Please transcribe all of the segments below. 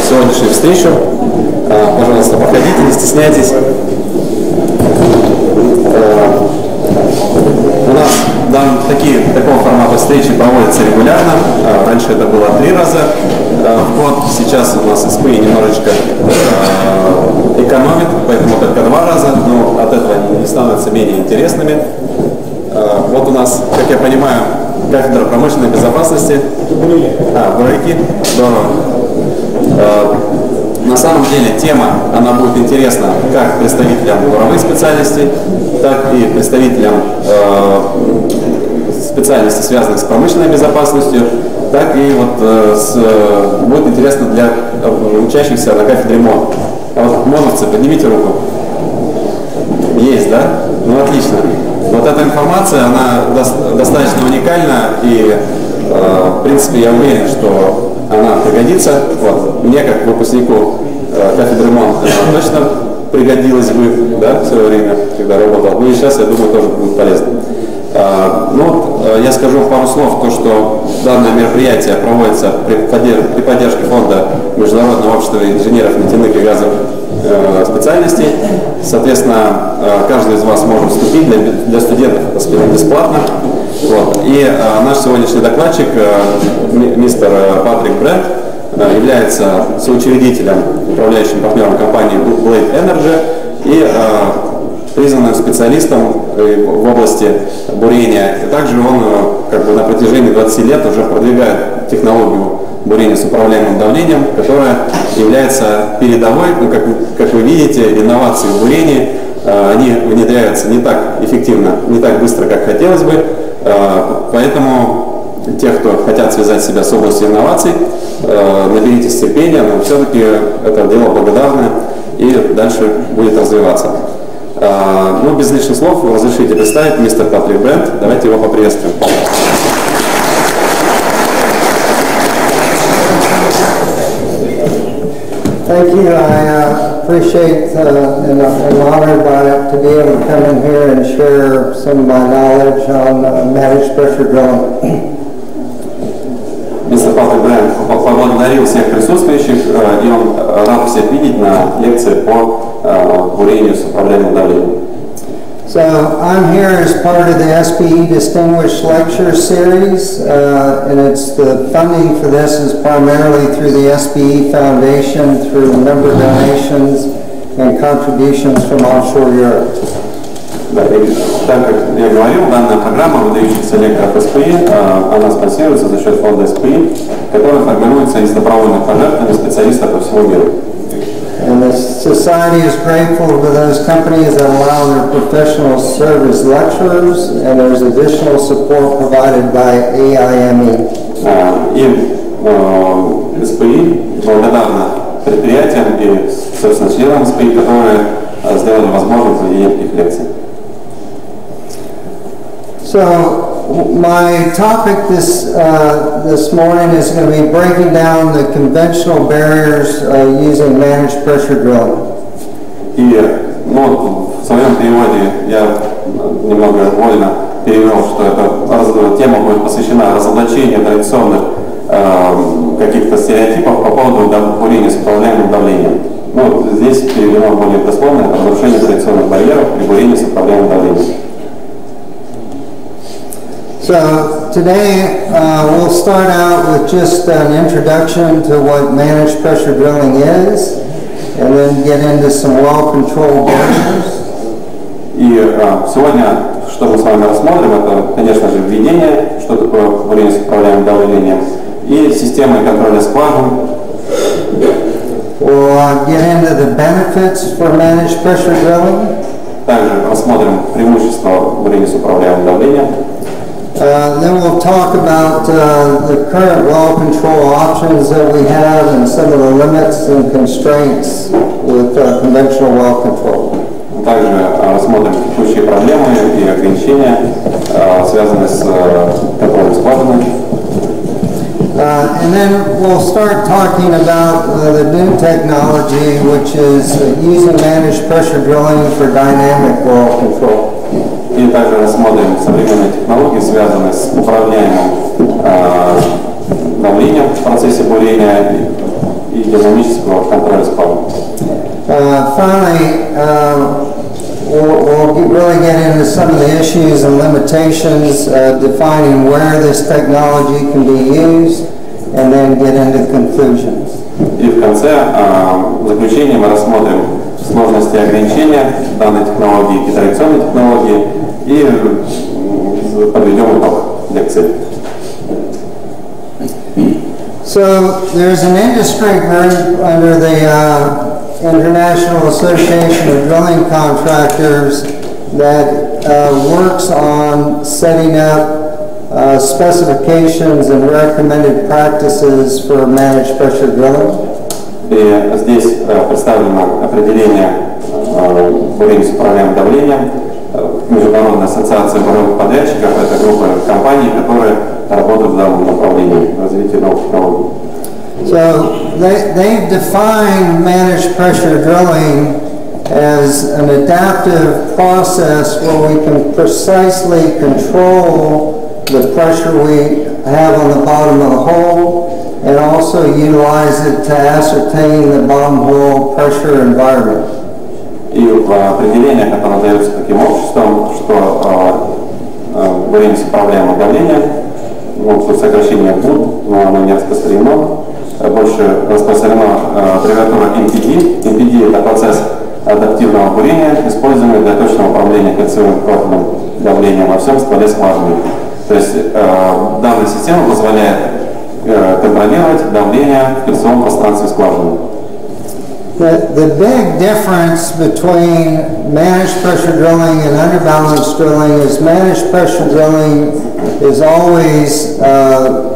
сегодняшнюю встречу. Пожалуйста, проходите, не стесняйтесь. У нас такого формата встречи проводятся регулярно. Раньше это было 3 раза в год. Сейчас у нас SPE немножечко экономит, поэтому только 2 раза. Но от этого они не становятся менее интересными. Вот у нас, как я понимаю, кафедра промышленной безопасности. Бурейки. Здорово. На самом деле тема, она будет интересна как представителям буровых специальностей, так и представителям специальностей, связанных с промышленной безопасностью, так и будет интересно для учащихся на кафедре МОН. А вот МОНовцы, поднимите руку. Есть, да? Ну, отлично. Вот эта информация, она достаточно уникальна, и в принципе я уверен, что она пригодится. Вот. Мне, как выпускнику кафедры МОН, точно пригодилась бы, да, в свое время, когда работал. Ну и сейчас, я думаю, тоже будет полезно. Я скажу пару слов, то, что данное мероприятие проводится при поддержке фонда Международного общества инженеров нефтяных и газовых специальностей. Соответственно, каждый из вас может вступить, для студентов это бесплатно. Вот. И наш сегодняшний докладчик, мистер Патрик Бранд, является соучредителем, управляющим партнером компании Blade Energy и признанным специалистом в области бурения. И также он на протяжении 20 лет уже продвигает технологию бурения с управляемым давлением, которая является передовой. Как вы видите, инновации в бурении, они внедряются не так эффективно, не так быстро, как хотелось бы. Поэтому те, кто хотят связать себя с областью инноваций, наберитесь терпения, но все-таки это дело благодарное и дальше будет развиваться. Без лишних слов, разрешите представить мистер Патрик Бранд. Давайте его поприветствуем. Thank you. I appreciate and I'm honored to be able to come in here and share some of my knowledge on managed pressure drilling. Мистер Патрик Бранд поблагодарил всех присутствующих, и он рад всех видеть на лекции по бурению с управляемым давлением. So I'm here as part of the SPE Distinguished Lecture Series, and it's the funding for this is primarily through the SPE Foundation, through member donations and contributions from offshore Europe. Да, и так как я говорил, данная программа выдающихся лекторов SPE, она спонсируется за счет фонда SPE, который формируется из добровольных пожертвований специалистов по всему миру. And the society is grateful to those companies that allow their professionals to serve as lecturers, and there's additional support provided by AIME. И SPE благодарна предприятиям и, собственно, членам SPE, которые сделали возможным проведение их лекций. So my topic this morning is going to be breaking down the conventional barriers using managed pressure drilling. И в своем переводе я немного вольно перевел, что эта тема будет посвящена разоблачению традиционных каких-то стереотипов по поводу бурения с управляемым давлением. Здесь переведено более дословно: разрушение традиционных барьеров при бурении с управляемым давлением. So today we'll start out with just an introduction to what managed pressure drilling is, and then get into some well-controlled barriers. И сегодня, что мы с вами рассмотрим, это, конечно же, введение, что такое бурение с управляемым давлением, и системы контроля скважин. We'll get into the benefits for managed pressure drilling. Также рассмотрим преимущества бурения с управляемым давлением. Then we'll talk about the current well control options that we have and some of the limits and constraints with conventional well control. Также рассмотрим текущие проблемы и ограничения, связанные с контролем скважины. And then we'll start talking about the new technology, which is using managed pressure drilling for dynamic well control. И также рассмотрим современные технологии, связанные с управляемым давлением в процессе бурения и динамического контроля спада. Finally, we'll really get into some of the issues and limitations, defining where this technology can be used, and then get into conclusions. И в конце заключения мы рассмотрим сложности и ограничения данной технологии и традиционной технологии и подведем итог лекции. So there's an industry group under the International Association of Drilling Contractors that works on setting up specifications and recommended practices for managed pressure drilling. И здесь представлено определение бурения с управляемым давлением. Международная ассоциация буровых подрядчиков – это группа компаний, которые работают в данном направлении развития новых технологий. So they've defined managed pressure drilling as an adaptive process where we can precisely control the pressure we have on the bottom of the hole and also utilize it to ascertain the bottom hole pressure environment. И в определении, которое дается таким обществом, что бурение с управляемым давлением, тут сокращение БУД, но оно не распространено, больше распространена аббревиатура MPD. MPD – это процесс адаптивного бурения, используемый для точного управления кольцевым профилем давления во всем стволе скважины. То есть данная система позволяет контролировать давление в кольцевом пространстве скважины. The big difference between managed pressure drilling and underbalanced drilling is managed pressure drilling is always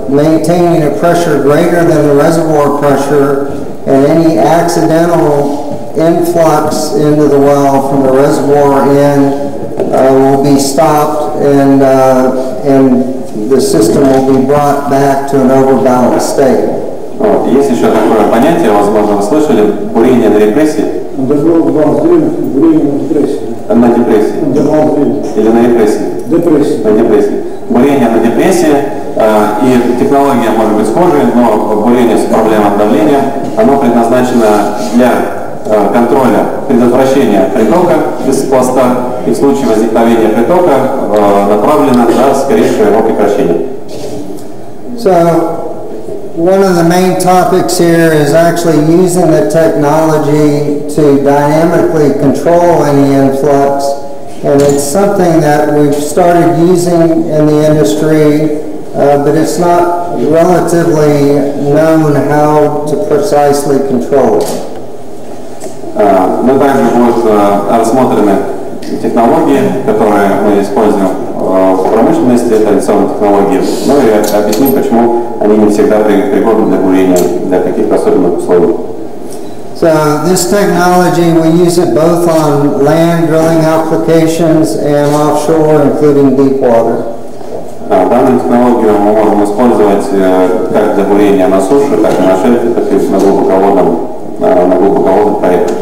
maintaining a pressure greater than the reservoir pressure, and any accidental influx into the well from the reservoir will be stopped, and the system will be brought back to an overbalanced state. Есть еще такое понятие, возможно, вы слышали, бурение на репрессии. На депрессии. Или на репрессии. На депрессии. Бурение на депрессии, и технология может быть схожей, но бурение с управляемым давлением, оно предназначено для контроля, предотвращения притока из пласта, и в случае возникновения притока направлено на скорейшее его прекращение. One of the main topics here is actually using the technology to dynamically control any influx, and it's something that we've started using in the industry, but it's not relatively known how to precisely control it. Мы также будут рассмотрены технологии, которые мы используем в промышленности, традиционные технологии, ну и объясним, почему они не всегда пригодны для бурения, для каких-то особенных условий. So this technology, we use it both on land drilling applications and offshore, including deep water. Данную технологию мы можем использовать как для бурения на суше, так и на шельфе, так и на глубоководных проектах.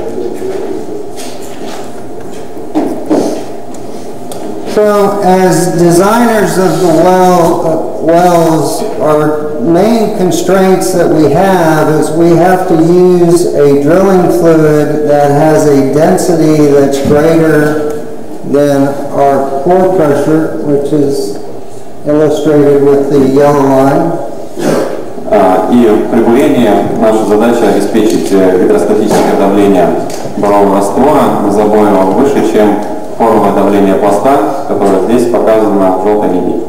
So, as designers of the wells, our main constraints that we have is we have to use a drilling fluid that has a density that's greater than our core pressure, which is illustrated with the yellow line. И при бурении наша задача обеспечить гидростатическое давление бурового раствора на забое выше, чем поровое давление пласта, которое здесь показано в желтой линии.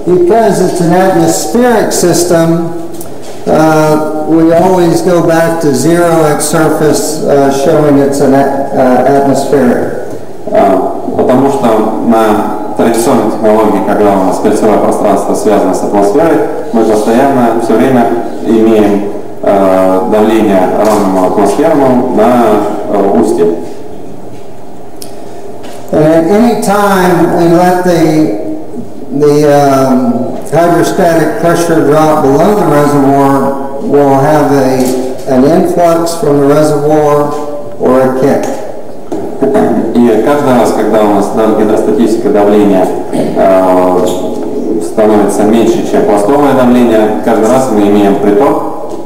Because it's an atmospheric system, we always go back to zero at surface, showing it's an atmospheric. Потому что на традиционной технологии, когда у нас кольцевое пространство связано с атмосферой, мы постоянно, все время имеем давление равному атмосферному на устье. And at any time we let the hydrostatic pressure drop below the reservoir, we'll have an influx from the reservoir or a kick. И И каждый раз, когда у нас гидростатическое давление становится меньше, чем пластовое давление, каждый раз мы имеем приток,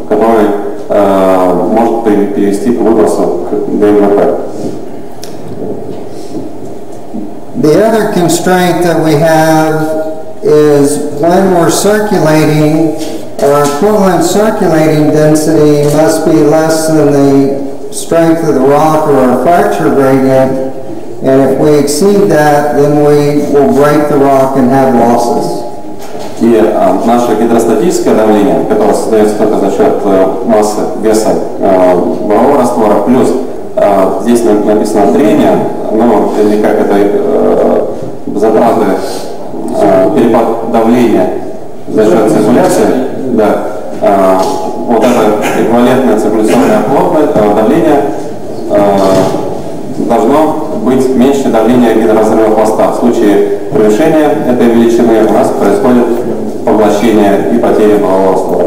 который может привести к выбросу к ДМП. The other constraint that we have is when we're circulating, our equivalent circulating density must be less than the strength of the rock or our fracture gradient, and if we exceed that, then we will break the rock and have losses. И наше гидростатическое давление, которое создается только за счет массы, веса бурового раствора, плюс здесь написано трение, но или как это затраты, перепад давления за счет циркуляции, да, вот это эквивалентное циркуляционное давление должно быть меньше давления гидроразрыва пласта. В случае превышения этой величины у нас происходит поглощение и потеря бурового раствора.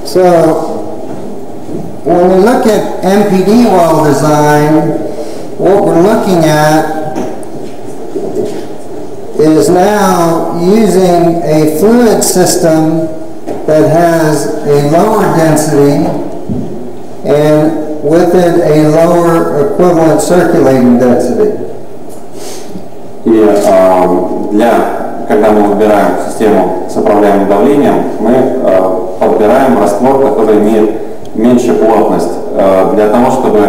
So, when we look at MPD well design, what we're looking at is now using a fluid system that has a lower density and with it a lower equivalent circulating density. И когда мы выбираем систему с управляемым давлением, мы подбираем раствор, который имеет меньшую плотность, для того, чтобы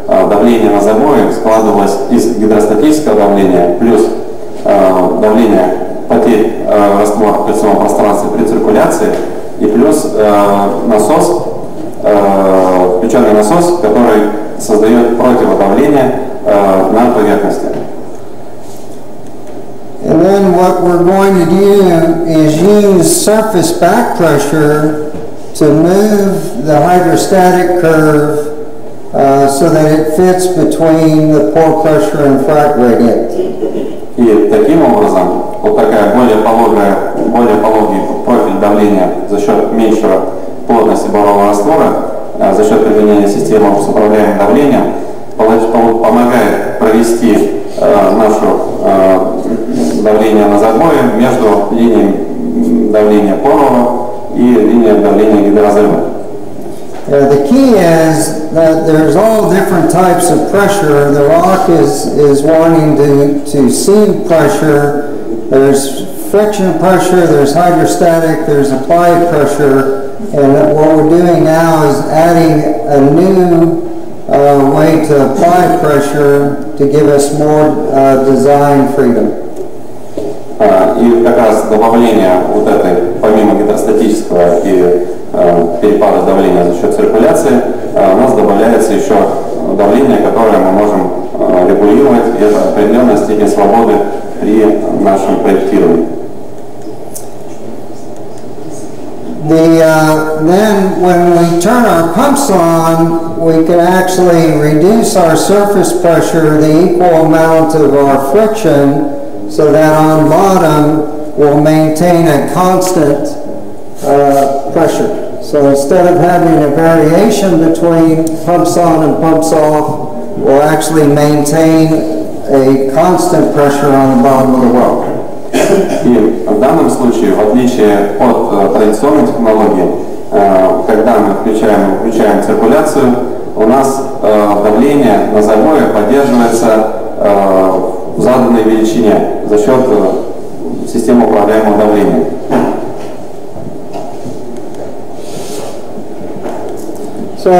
давление на забое складывалось из гидростатического давления плюс давление потерь раствора в кольцевом пространстве при циркуляции и плюс насос, включенный насос, который создает противодавление на поверхности. And then what we're going to do is use surface back pressure to move the hydrostatic curve so that it fits between the pore pressure and frac gradient. И таким образом, вот такая более пологий профиль давления за счет меньшего плотности бурового раствора, за счет применения системы с управляемым давлением, помогает провести нашу давление на забое между линией давления порового и линией давления гидроразрыва. The key is that there's all different types of pressure. The rock is wanting to seam pressure. There's friction pressure, there's hydrostatic, there's applied pressure. And what we're doing now is adding a new way to apply pressure to give us more design freedom. И как раз добавление вот этой, помимо гидростатического и перепада давления за счет циркуляции, у нас добавляется еще давление, которое мы можем регулировать, и это определенная степень свободы при нашем проектировании. Then when we turn our pumps on, we can actually reduce our surface pressure the equal amount of our friction, so that on bottom we'll maintain a constant pressure. So instead of having a variation between pumps on and pumps off, we'll actually maintain a constant pressure on the bottom of the well. И в данном случае, в отличие от традиционной технологии, когда мы включаем и выключаем циркуляцию, у нас давление на забое поддерживается в заданной величине за счет системы управляемого давления. So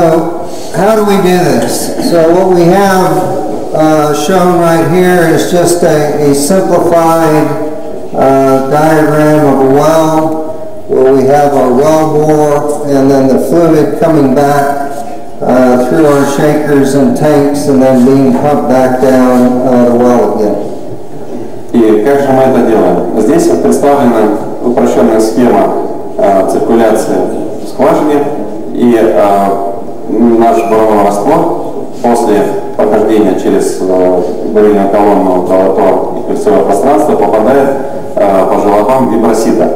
how do we do this? So what we have shown right here is just a simplified diagram of a well where we have our well bore and then the fluid coming back through our shakers and tanks and then being pumped back down the well again. И как же мы это делаем? Здесь представлена упрощенная схема циркуляции в скважине, и наш буровой раствор после прохождения через бурение колонну, колотор и кольцевое пространство попадает по желобам вибросита.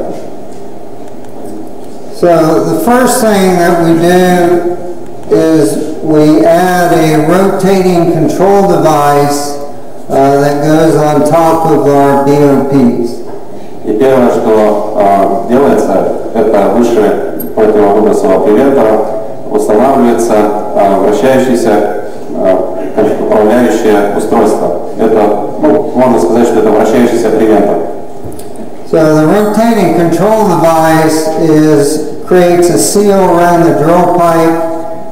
So the first thing that we do is we add a rotating control device that goes on top of our BOPs. И первое, что делается, это выше противовыбросового превентора устанавливается вращающееся управляющее устройство. Это, можно сказать, что это вращающийся превентор. So the rotating control device creates a seal around the drill pipe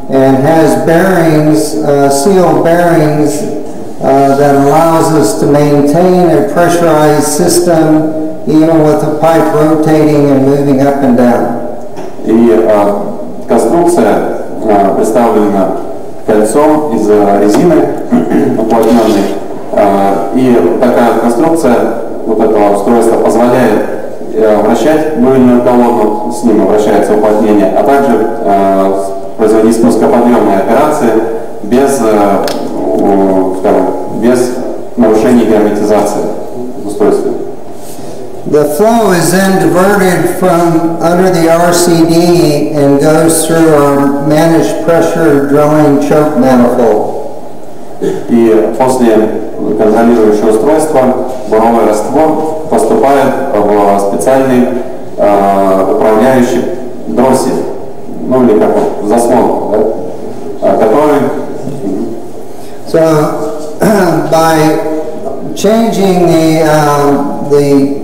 and has bearings, seal bearings that allows us to maintain a pressurized system even with the pipe rotating and moving up and down. И конструкция представлена кольцом из резины уплотненной. И такая конструкция вот этого устройства позволяет вращать буйную колонну, с ним вращается уплотнение, а также производить спускоподъемные операции без нарушений герметизации устройства. The flow is then diverted from under the RCD and goes through our managed pressure drilling choke manifold. И после контролирующего устройства буровой раствор поступает в специальный управляющий дроссель, или как заслон, да, который... So by changing the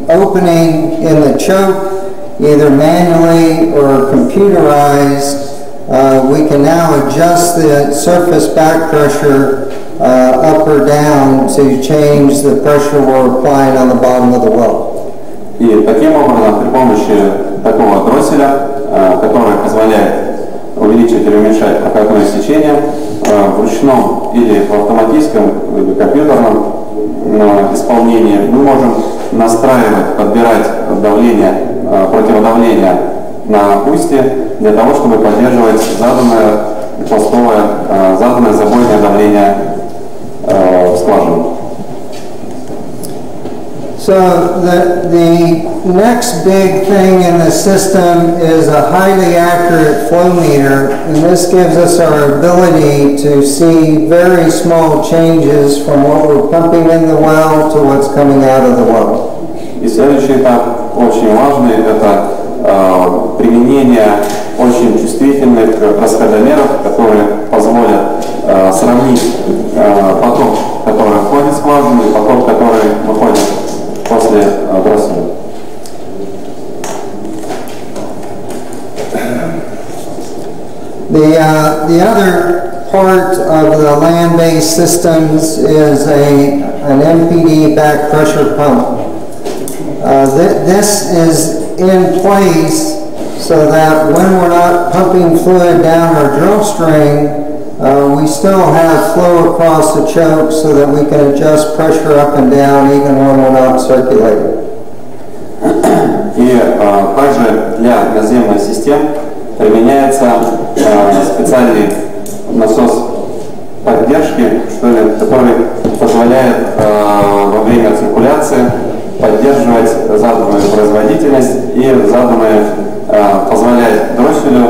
opening in the choke, either manually or computerized, we can now adjust the surface back pressure up or down to change the pressure we're applying on the bottom of the well. И таким образом, при помощи такого дросселя, который позволяет увеличить или уменьшать проходное сечение, в ручном или в автоматическом или компьютерном исполнении мы можем настраивать, подбирать давление, противодавление на устье для того, чтобы поддерживать заданное пластовое, заданное забойное давление в скважину. So the next big thing in the system is a highly accurate flow meter, and this gives us our ability to see very small changes from what we're pumping in the well to what's coming out of the well. И следующий этап, очень важный, это применение очень чувствительных расходомеров, которые позволят сравнить поток, который входит в скважину, и поток, который выходит после дросселя. The other part of the land-based systems is an MPD back pressure pump. This is in place so that when we're not pumping fluid down our drill string, we still have flow across the choke so that we can adjust pressure up and down even when we're not circulating. И также для наземных систем применяется специальный насос поддержки, который позволяет во время циркуляции поддерживать заданную производительность и позволяет дросселю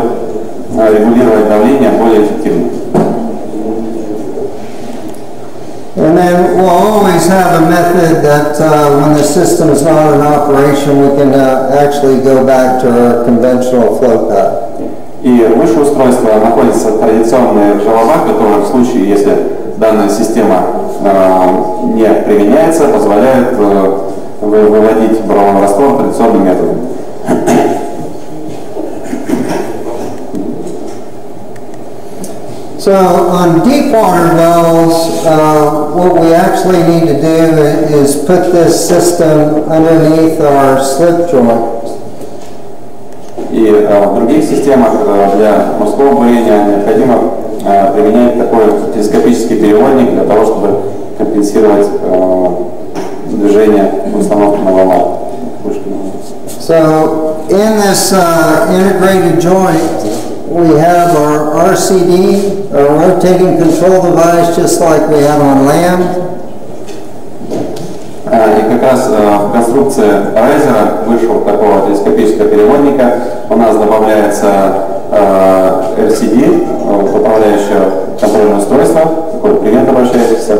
регулировать давление более эффективно. And then we'll always have a method that when the system is not in operation, we can actually go back to our conventional flow path. И выше устройства находятся традиционные желоба, которые в случае, если данная система не применяется, позволяют выводить буровой раствор традиционным методом. So on deep water wells, what we actually need to do is put this system underneath our slip joint. И в других системах для морского бурения необходимо применять такой телескопический переводник для того, чтобы компенсировать движение установки на волнах. So in this integrated joint, we have our RCD, our rotating control device, just like we have on land. И как раз в конструкции райзера вышел такого телескопического переводника. У нас добавляется LCD, управляющее контрольное устройство. Такой привет обращающийся.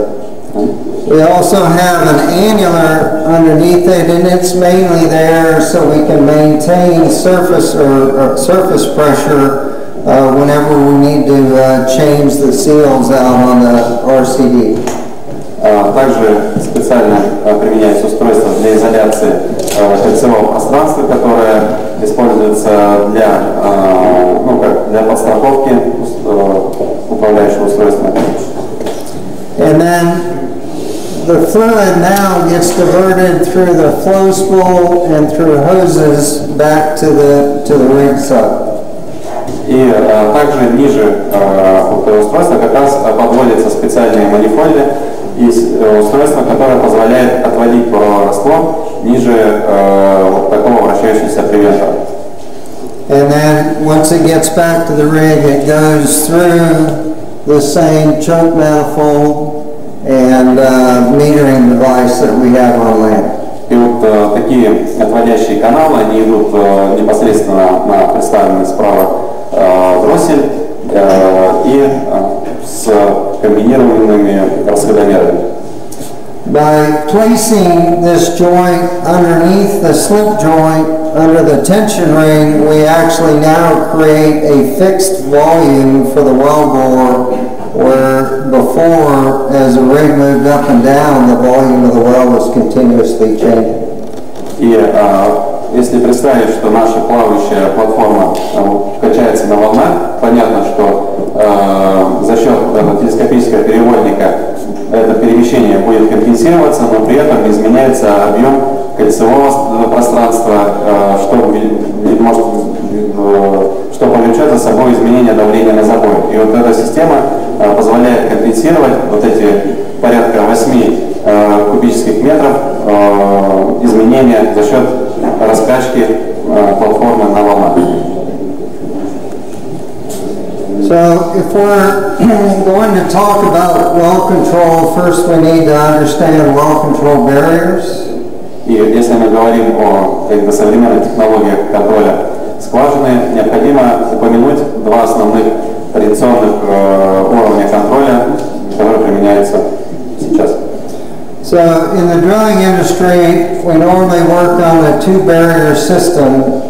We also have an annular underneath it, and it's mainly there so we can maintain surface pressure whenever we need to change the seals out on the RCD. Также специально применяется устройство для изоляции кольцевого пространства, которое используется для подстраховки управляющего устройства. And then the fluid now gets diverted through the flow spool and through hoses back to the rig sub. И также ниже устройства как раз подводятся специальные манифольды и устройство, которое позволяет отводить буровой раствор ниже вот такого вращающегося привентора. And then once it gets back to the rig, it goes through the same choke manifold and metering device that we have on land. И вот такие отводящие каналы, они идут непосредственно на представленный справа дроссель и с комбинированными расходомерами. By placing this joint underneath the slip joint under the tension ring, we actually now create a fixed volume for the wellbore, where before, as the rig moved up and down, the volume of the well was continuously changing. И если представить, что наша плавающая платформа качается на волнах, понятно, что за счет телескопического переводника это перемещение будет компенсироваться, но при этом изменяется объем кольцевого пространства, что повлечет за собой изменение давления на забой. И вот эта система позволяет компенсировать вот эти порядка 8 кубических метров изменения за счет раскачки платформы на волнах. So if we're going to talk about well control, first we need to understand well control barriers. И если мы говорим о современных технологиях контроля скважины, необходимо упомянуть два основных традиционных уровня контроля, которые применяются сейчас. So in the drilling industry, we normally work on a two-barrier system.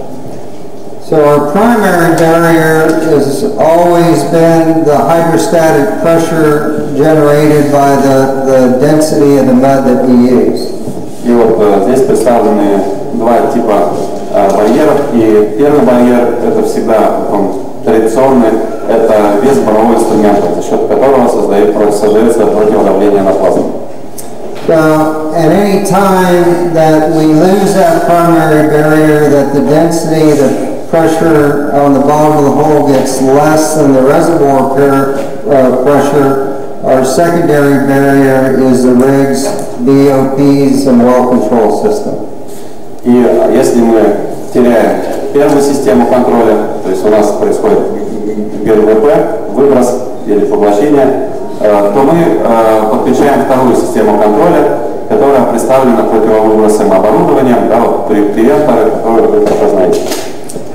So our primary barrier has always been the hydrostatic pressure generated by the density of the mud that we use. И вот здесь представлены два типа барьеров. И первый барьер — это всегда традиционный, это вес бурового инструмента, за счет которого создается противодавление на плазму. So at any time that we lose that primary barrier, that the density, the pressure on the bottom of the hole gets less than the reservoir pressure, our secondary barrier is the rig's BOPs and well control system. И если мы теряем первую систему контроля, то есть у нас происходит ГВП, выброс или поглощение, то мы подключаем вторую систему контроля, которая представлена противовыбросным оборудованием, да, вот превенторы, которые вы тоже знаете.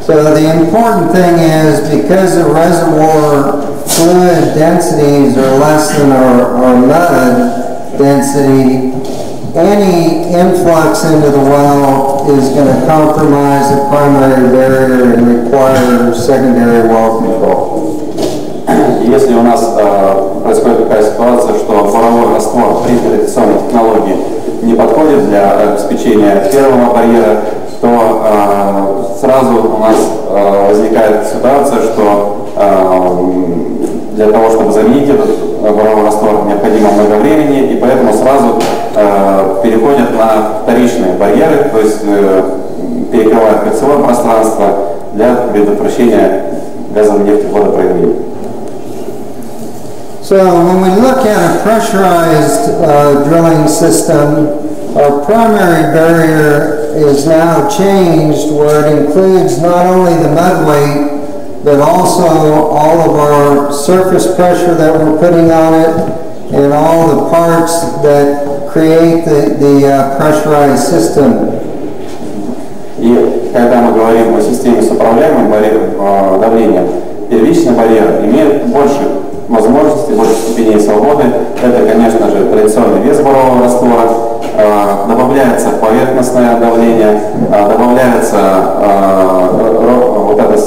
So the important thing is, because the reservoir fluid densities are less than our mud density, any influx into the well is going to compromise the primary barrier and require secondary well control. Если у нас происходит такая ситуация, что буровой раствор при традиционной технологии не подходит для обеспечения первого барьера, то сразу у нас возникает ситуация, что для того, чтобы заменить этот буровой раствор, необходимо много времени, и поэтому сразу переходят на вторичные барьеры, то есть перекрывают кольцевое пространство для предотвращения газовой нефтеводопроведения. So when we look at a pressurized drilling system, our primary barrier is now changed where it includes not only the mud weight, but also all of our surface pressure that we're putting on it, and all the parts that create the pressurized system. И когда мы говорим о системе с управляемым давлением, первичный барьер имеет больше возможностей, больше степеней свободы. Это, конечно же, традиционный вес борового раствора, добавляется поверхностное давление, добавляется вот этот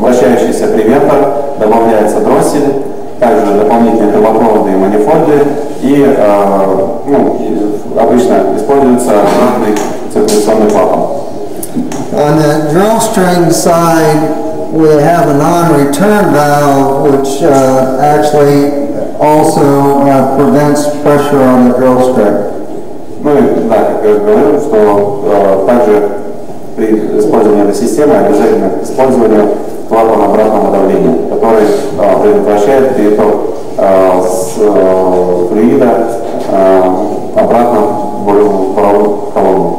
вращающийся привентор, добавляется дроссель, также дополнительные трубопроводы и манифольды, и обычно используется обратный циркуляционный клапан. On the drill string side, we have a non-return valve, which actually also prevents pressure on the drill string. Ну и да, как я говорил, что также при использовании этой системы обязательно к использованию клапана обратного давления, который предотвращает переток с флюида обратно в паровую колонну.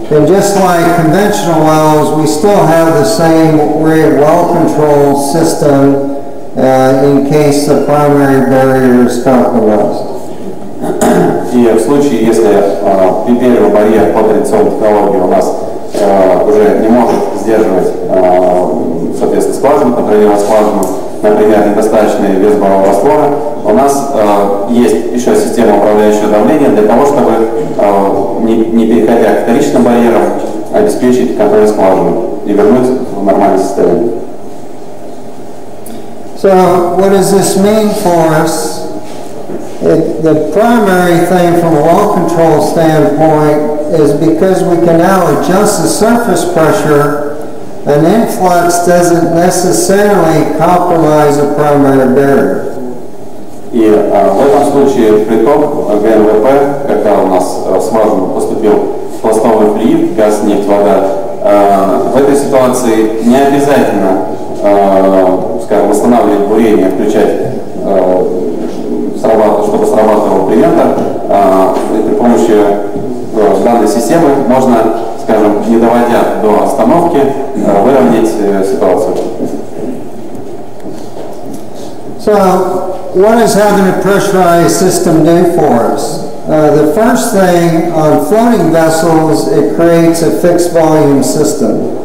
And just like conventional wells, we still have the same rear well control system in case the primary barrier is compromised. И в случае, если первый барьер по традиционной технологии у нас уже не может сдерживать, соответственно, скважину, контролировать скважину, например, недостаточный вес борового раствора, у нас есть еще система управляющего давления для того, чтобы, не переходя к вторичным барьерам, обеспечить контроль скважины и вернуть в нормальное состояние. So, what does this mean for us? The primary thing from a well control standpoint is because we can now adjust the surface pressure, an influx doesn't necessarily compromise the primary barrier. И в этом случае приток ГНВП, когда у нас в скважину поступил пластовый флюид, газ, нефть, вода, в этой ситуации не обязательно, скажем, восстанавливать бурение, включать, чтобы срабатывал привентор. При помощи данной системы можно, скажем, не доводя до остановки, выровнять ситуацию. So, what does having a pressurized system do for us? The first thing, on floating vessels, it creates a fixed volume system.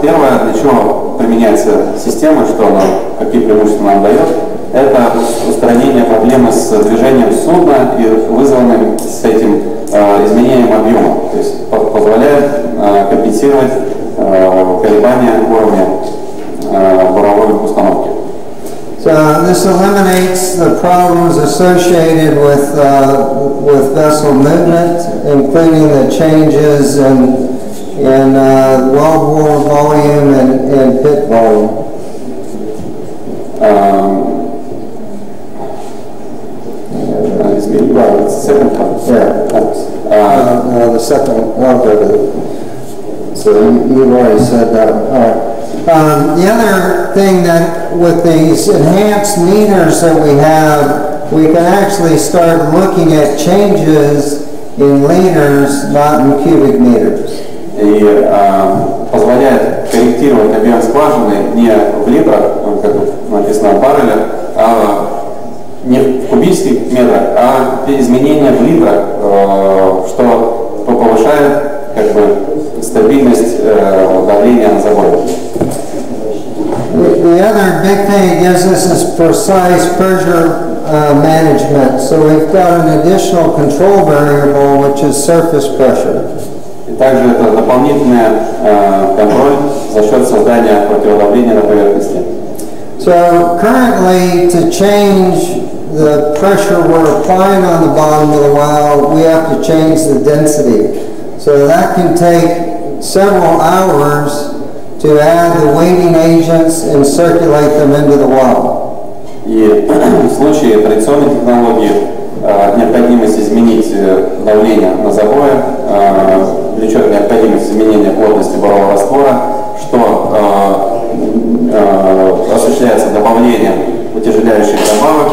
Первое, для чего применяется система, что она, какие преимущества нам дает, это устранение проблемы с движением судна и вызванным с этим изменением объема, то есть позволяет компенсировать колебания уровня буровой установки. So this eliminates the problems associated with vessel movement, including the changes in wellbore volume and pit volume. The second one. So you've already said that. All right. The other thing that with these enhanced meters that we can actually start looking at changes in liters, not in cubic meters. И позволяет корректировать объем скважины не в литрах, как написано в баррелях, а не в кубических метрах, а изменения в литрах, что повышает как бы стабильность давления на заборе. The other big thing it gives us is precise pressure management. So we've got an additional control variable, which is surface pressure. И также это дополнительный контроль за счет создания противодавления на поверхности. So currently, to change the pressure we're applying on the bottom of the well, we have to change the density. So that can take several hours to add the weighting agents and circulate them into the well. И в случае традиционной технологии необходимость изменить давление на забое влечет необходимость изменения плотности борового раствора, что осуществляется добавлением утяжеляющих добавок,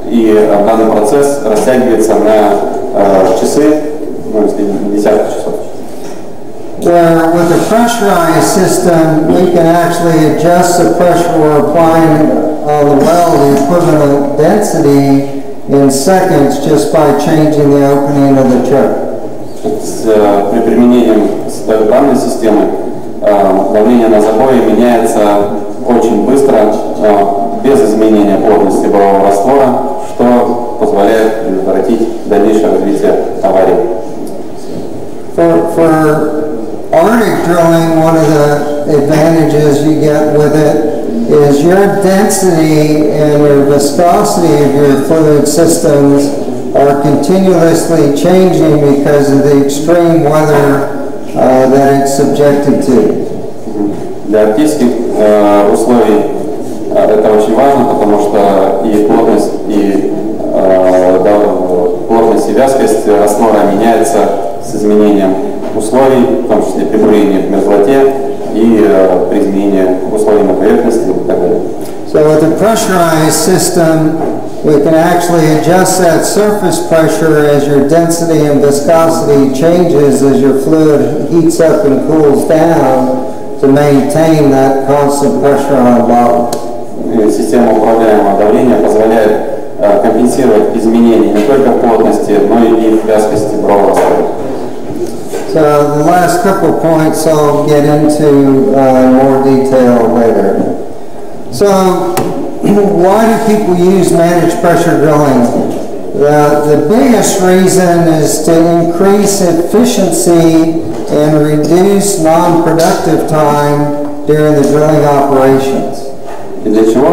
и данный процесс растягивается на часы, десятки часов. Where with a pressurized system, we can actually adjust the pressure we're applying on the well the equivalent density in seconds just by changing the opening of the choke. При применении данной системы давление на забое меняется очень быстро, без изменения плотности бурового раствора, что позволяет предотвратить дальнейшее развитие аварии. For Arctic drilling, one of the advantages you get with it is your density and your viscosity of your fluid systems are continuously changing because of the extreme weather that it's subjected to. Для арктических условий это очень важно, потому что и плотность, и вязкость раствора меняется с изменением условий, в том числе при бурении в мерзлоте и при изменении условий на поверхности и так далее. So with a pressurized system, we can actually adjust that surface pressure as your density and viscosity changes as your fluid heats up and cools down to maintain that constant pressure on bottom. Система управляемого давления позволяет компенсировать изменения не только в плотности, но и в вязкости бурового раствора. So the last couple points I'll get into in more detail later. So why do people use managed pressure drilling? The biggest reason is to increase efficiency and reduce non-productive time during the drilling operations. И для чего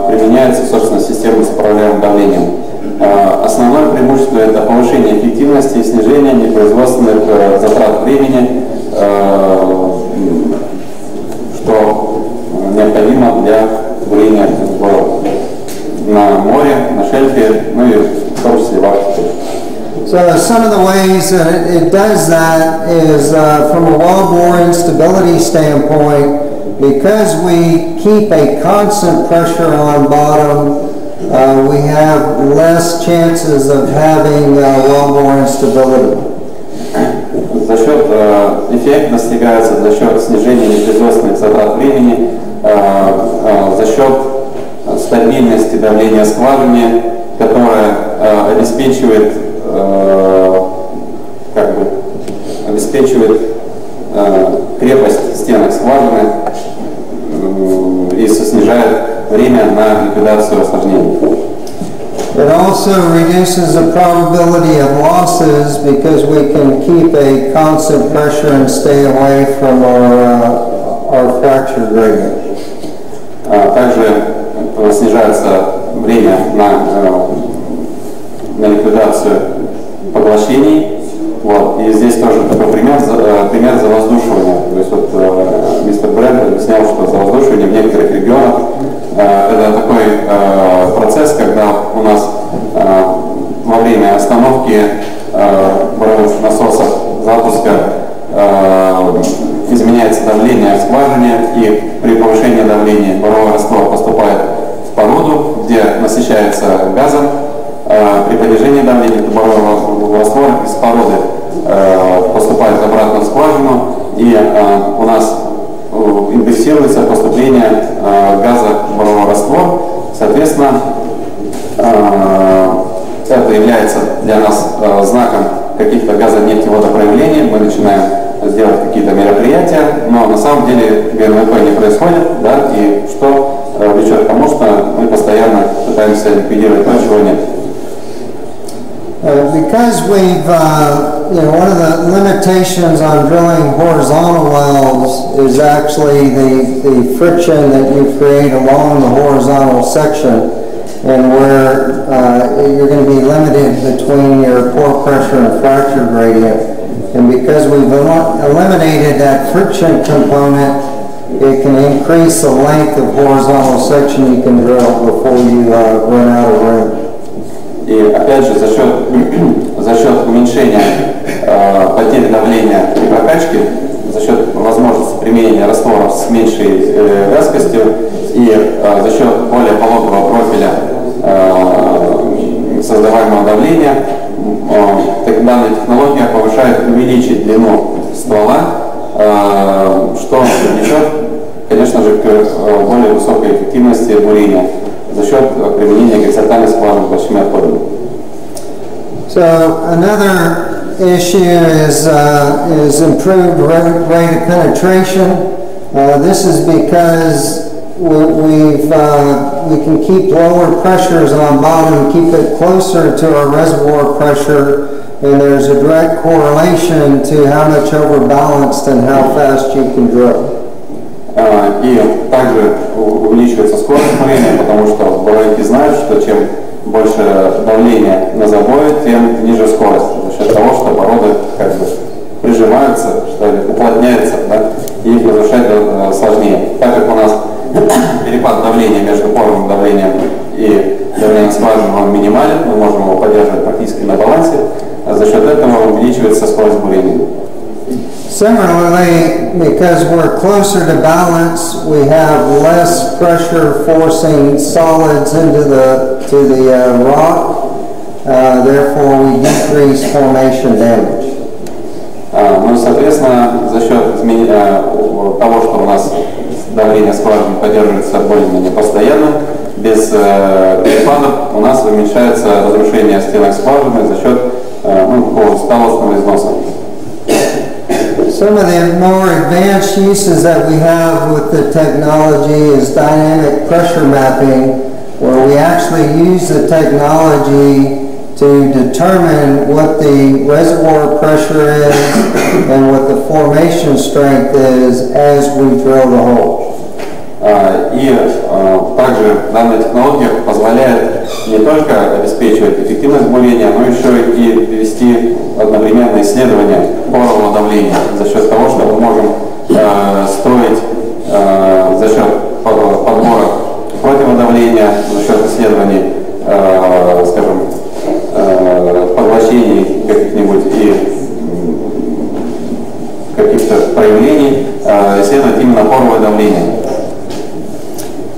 применяется, собственно, система с управляемым давлением? Основное преимущество – это повышение эффективности и снижение непроизводственных затрат времени, что необходимо для бурения на море, на шельфе, ну и в том числе в Арктике. So some of the ways that it does that is from a well boring stability standpoint, because we keep a constant pressure on bottom, we have less chances of having well-bore stability. За счет эффект достигается за счет снижения непроизводственных затрат времени, за счет стабильности давления скважины, которая обеспечивает крепость стенок скважины и снижает время на ликвидацию осложнений. It also reduces the probability of losses because we can keep a constant pressure and stay away from our fracture gradient. Также снижается время на ликвидацию поглощений. Вот. И здесь тоже такой пример завоздушивания. То есть вот мистер Бранда объяснял, что завоздушивание в некоторых регионах это такой процесс, когда у нас во время остановки буровых насосов запуска изменяется давление в скважине, и при повышении давления буровой раствор поступает в породу, где насыщается газом. При понижении давления бурового раствора из породы поступает обратно в скважину, и у нас индексируется поступление газа в буровой раствор. Соответственно, это является для нас знаком каких-то газонефтеводопроявлений. Мы начинаем сделать какие-то мероприятия, но на самом деле ГНВП не происходит, да, и что влечет к тому, что мы постоянно пытаемся ликвидировать то, чего нет. Because we've, one of the limitations on drilling horizontal wells is actually the friction that you create along the horizontal section, and where you're going to be limited between your pore pressure and fracture gradient. And because we've eliminated that friction component, it can increase the length of horizontal section you can drill before you run out of room. И опять же, за счет уменьшения потери давления при прокачке, за счет возможности применения растворов с меньшей вязкостью и за счет более пологого профиля создаваемого давления, данная технология повышает увеличить длину ствола, что влечет конечно же, к более высокой эффективности бурения за счет применения горизонтальных скважин с большими отходами. So another issue is improved rate of penetration. This is because we can keep lower pressures on bottom, keep it closer to our reservoir pressure, and there's a direct correlation to how much overbalanced and how fast you can drill. И также увеличивается скорость бурения, потому что буровики знают, что чем больше давления на забое, тем ниже скорость. За счет того, что породы как бы прижимаются, что ли, уплотняются, да, и их разрушать сложнее. Так как у нас перепад давления между поровым давлением и давлением скважин он минимален, мы можем его поддерживать практически на балансе, а за счет этого увеличивается скорость бурения. Similarly, because we're closer to balance, we have less pressure forcing solids into the rock. Therefore, we decrease formation damage. Ну, соответственно, за счет того, что у нас давление скважин поддерживается более-менее постоянно, без перепадов у нас уменьшается разрушение стенок скважины за счет такого сталостного износа. Some of the more advanced uses that we have with the technology is dynamic pressure mapping, where we actually use the technology to determine what the reservoir pressure is and what the formation strength is as we drill the hole. И также данная технология позволяет не только обеспечивать эффективность бурения, но еще и вести одновременно исследование порового давления за счет того, что мы можем строить за счет подбора противодавления, за счет исследований, скажем, поглощений каких-нибудь и каких-то проявлений, исследовать именно поровое давление.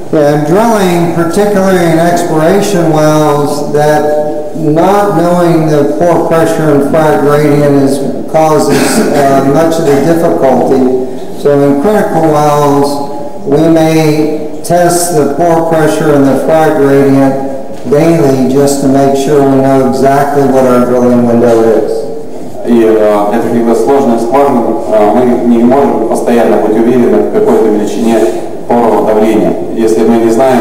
Yeah, drilling, particularly in exploration wells, that not knowing the pore pressure and frac gradient causes much of the difficulty. So in critical wells, we may test the pore pressure and the frac gradient daily just to make sure we know exactly what our drilling window is. И для таких сложных скважин мы не можем постоянно быть уверены в какой-то величине порового давления. Если мы не знаем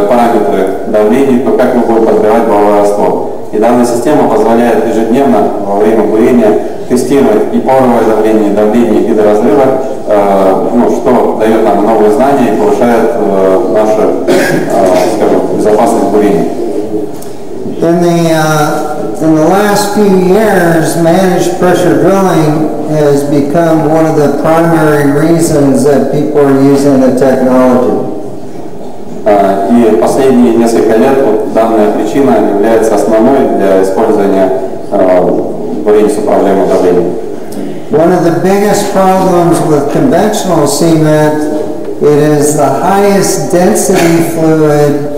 параметры давления, то как мы будем подбирать буровой раствор? И данная система позволяет ежедневно во время бурения тестировать и поровое давление, и давление гидроразрыва, что дает нам новые знания и повышает нашу, скажем, безопасность бурения. In the last few years, managed pressure drilling has become one of the primary reasons that people are using the technology. И последние несколько лет данная причина является основной для использования бурения с управляемым давлением. One of the biggest problems with conventional cement, it is the highest density fluid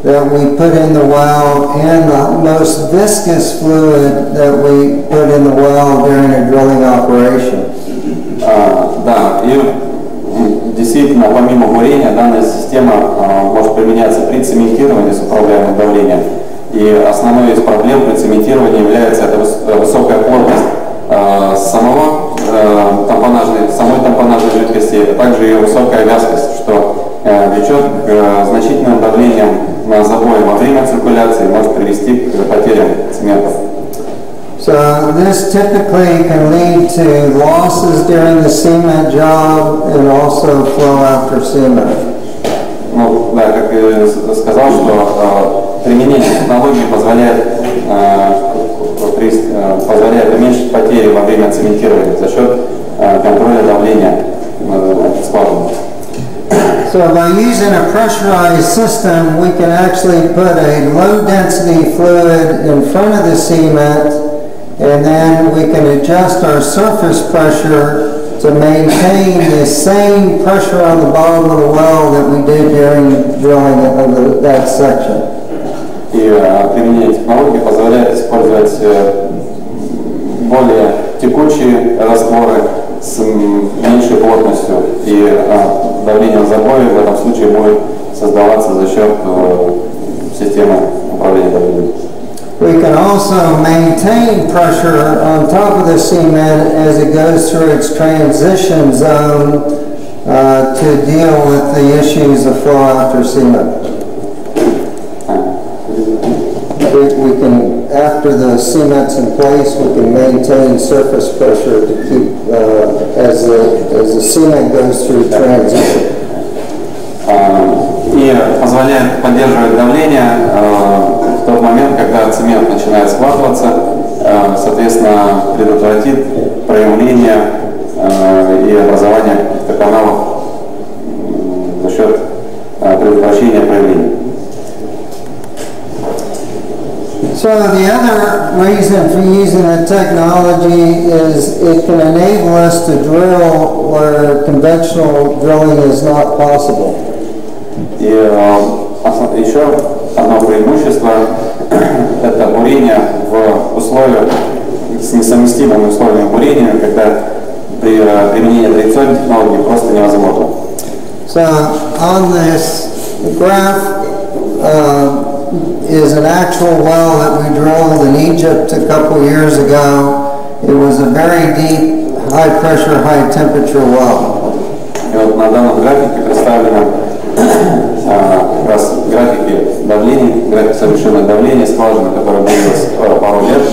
that we put in the well and the most viscous fluid that we put in the well during a drilling operation. Да, и действительно, помимо бурения, данная система может применяться при цементировании с управляемым давлением. И основной из проблем при цементировании является это высокая плотность самой тампонажной жидкости, а также ее высокая вязкость, что влечет к значительным давлениям на забой во время циркуляции, может привести к потерям цемента. So this typically can lead to losses during the cement job and also flow after cement. Ну, да, как я сказал, что применение технологий позволяет уменьшить потери во время цементирования за счет контроля давления скважины. So by using a pressurized system, we can actually put a low density fluid in front of the cement, and then we can adjust our surface pressure to maintain the same pressure on the bottom of the well that we did during drilling of that section. И применение технологий позволяет использовать более текучие растворы с меньшей плотностью, и давление в забое в этом случае будет создаваться за счет системы управления давлением. We can also maintain pressure on top of the cement as it goes through its transition zone to deal with the issues of flow after cement. We can, after the cement's in place, we can maintain surface pressure to keep as the cement goes through transition. И позволяет поддерживать давление в тот момент, когда цемент начинает схватываться, соответственно, предотвратит проявление и образование каких-то каналов за счет предотвращения проявления. So the other reason for using the technology is it can enable us to drill where conventional drilling is not possible. И еще одно преимущество – это бурение в условиях с несовместимыми условиями бурения, когда при применении традиционной технологии просто невозможно. So on this graph is an actual well that we drilled in Egypt a couple years ago. It was a very deep, high pressure, high temperature well. И вот на данном графике представлено как раз графики давления, график совершенного давления скважины, которая длилась пару лет.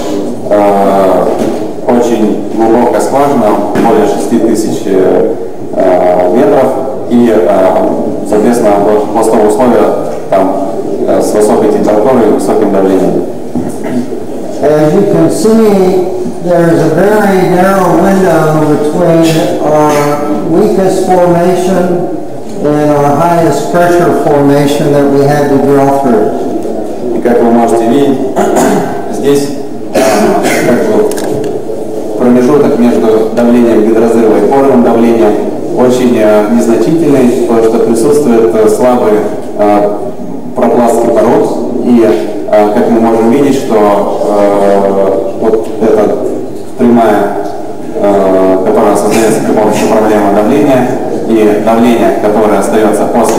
Очень глубокая скважина, более 6000 метров, и, соответственно, пластовые условия там с высокой температурой и высоким давлением. As you can see, there's a very narrow window between our weakest formation and our highest pressure formation that we had to drill through. И как вы можете видеть, здесь промежуток между давлением гидрозрыва и порным давлением очень незначительный, потому что присутствует слабый пропластки пород, и как мы можем видеть, что вот эта прямая, которая создается при помощи управляемого давления, и давление, которое остается после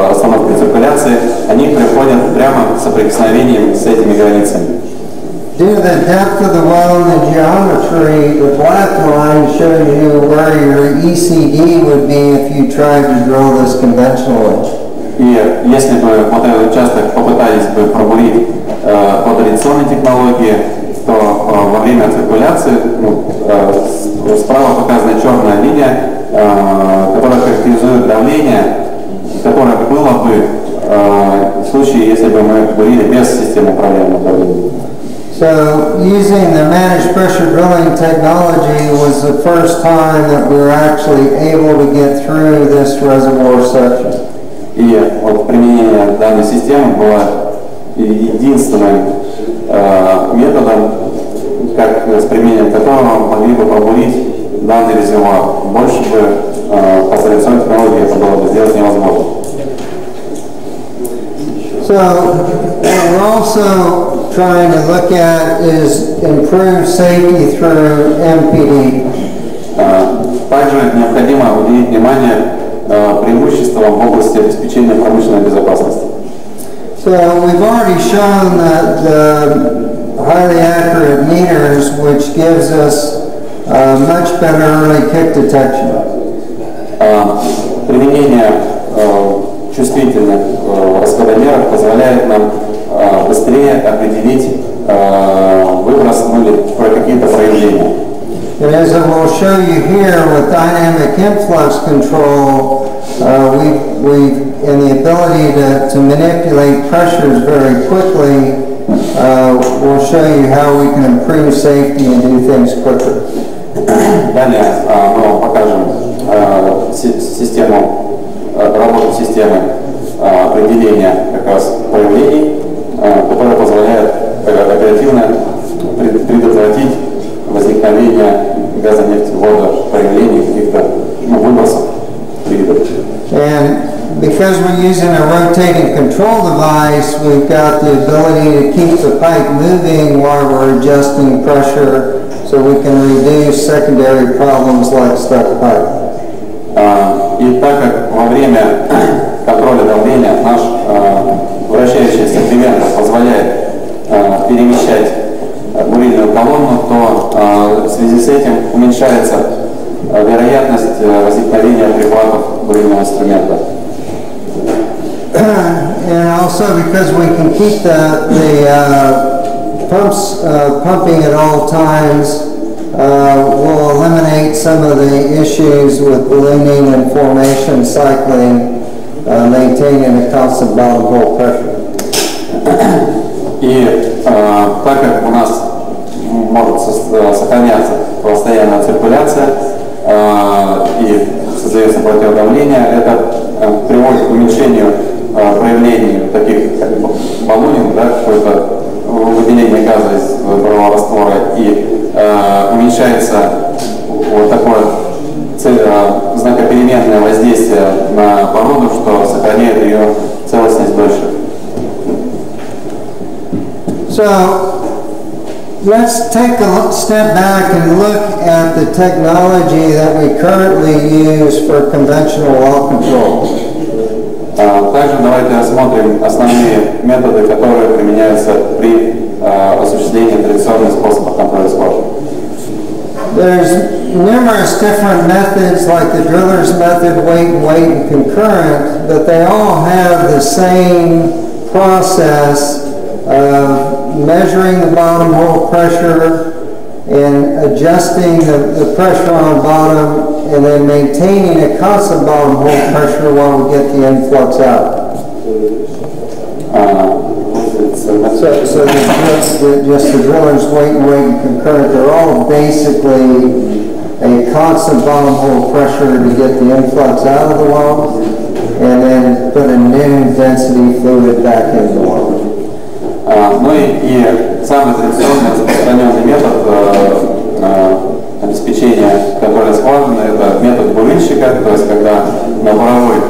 остановки циркуляции, они приходят прямо в соприкосновение с этими границами. Due to the depth of the well and the geometry, the black line shows you where your ECD would be if you tried to drill this conventionally. И если бы вот этот участок попытались бы пробурить по традиционной технологии, то во время циркуляции справа показана черная линия, которая характеризует давление, которое было бы в случае, если бы мы бурили без системы управляемого давления. So using the managed pressure drilling technology was the first time that we were actually able to get through this reservoir section. И вот применение данной системы было единственным методом, с применением которого могли бы пробурить данный резервуар. Больше бы по традиционной технологии это было бы сделать невозможно. So what we're also trying to look at is improved safety through MPD. Также необходимо уделить внимание преимуществам в области обеспечения промышленной безопасности. So we've already shown that the highly accurate meters, which gives us much better early kick detection. Применение чувствительных расходомеров позволяет нам быстрее определить выброс или какие-то проявления. And as I will show you here with dynamic influx control, and the ability to manipulate pressures very quickly, we'll show you how we can improve safety and do things quicker. Далее мы вам покажем работу системы определения как раз проявлений, которая позволяет оперативно предотвратить возникновение газа, нефти, вода, проявлений каких-то выбросов. And because we're using a rotating control device, we've got the ability to keep the pipe moving while we're adjusting pressure, so we can reduce secondary problems like stuck pipe. И так как во время контроля давления наш вращающийся привентер позволяет перемещать бурильную колонну, то в связи с этим уменьшается вероятность возникновения прихватов бурильного инструмента. And also because we can keep the pumps pumping at all times, will eliminate some of the issues with ballooning and formation cycling, maintaining a constant bottom hole pressure. И так как у нас может сохраняться постоянная циркуляция и создается противодавление, это приводит к уменьшению проявлений таких как баллонинг, да, какое-то выделение газа из парового раствора, и уменьшается вот такое знакопеременное воздействие на породу, что сохраняет ее целостность дольше. So let's take a step back and look at the technology that we currently use for conventional well control. Также давайте рассмотрим основные методы, которые применяются при осуществлении традиционных способов контроля скважин. There's numerous different methods like the driller's method, weight and concurrent, but they all have the same process of measuring the bottom hole pressure and adjusting the pressure on bottom and then maintaining a constant bottom hole pressure while we get the influx out. So just the driller's weight and concurrent, they're all basically a constant bottom hole pressure to get the influx out of the well and then put a new density fluid back into the well. Ну и самый традиционный распространенный метод обеспечения контроля скважины — это метод бурильщика, то есть когда на буровой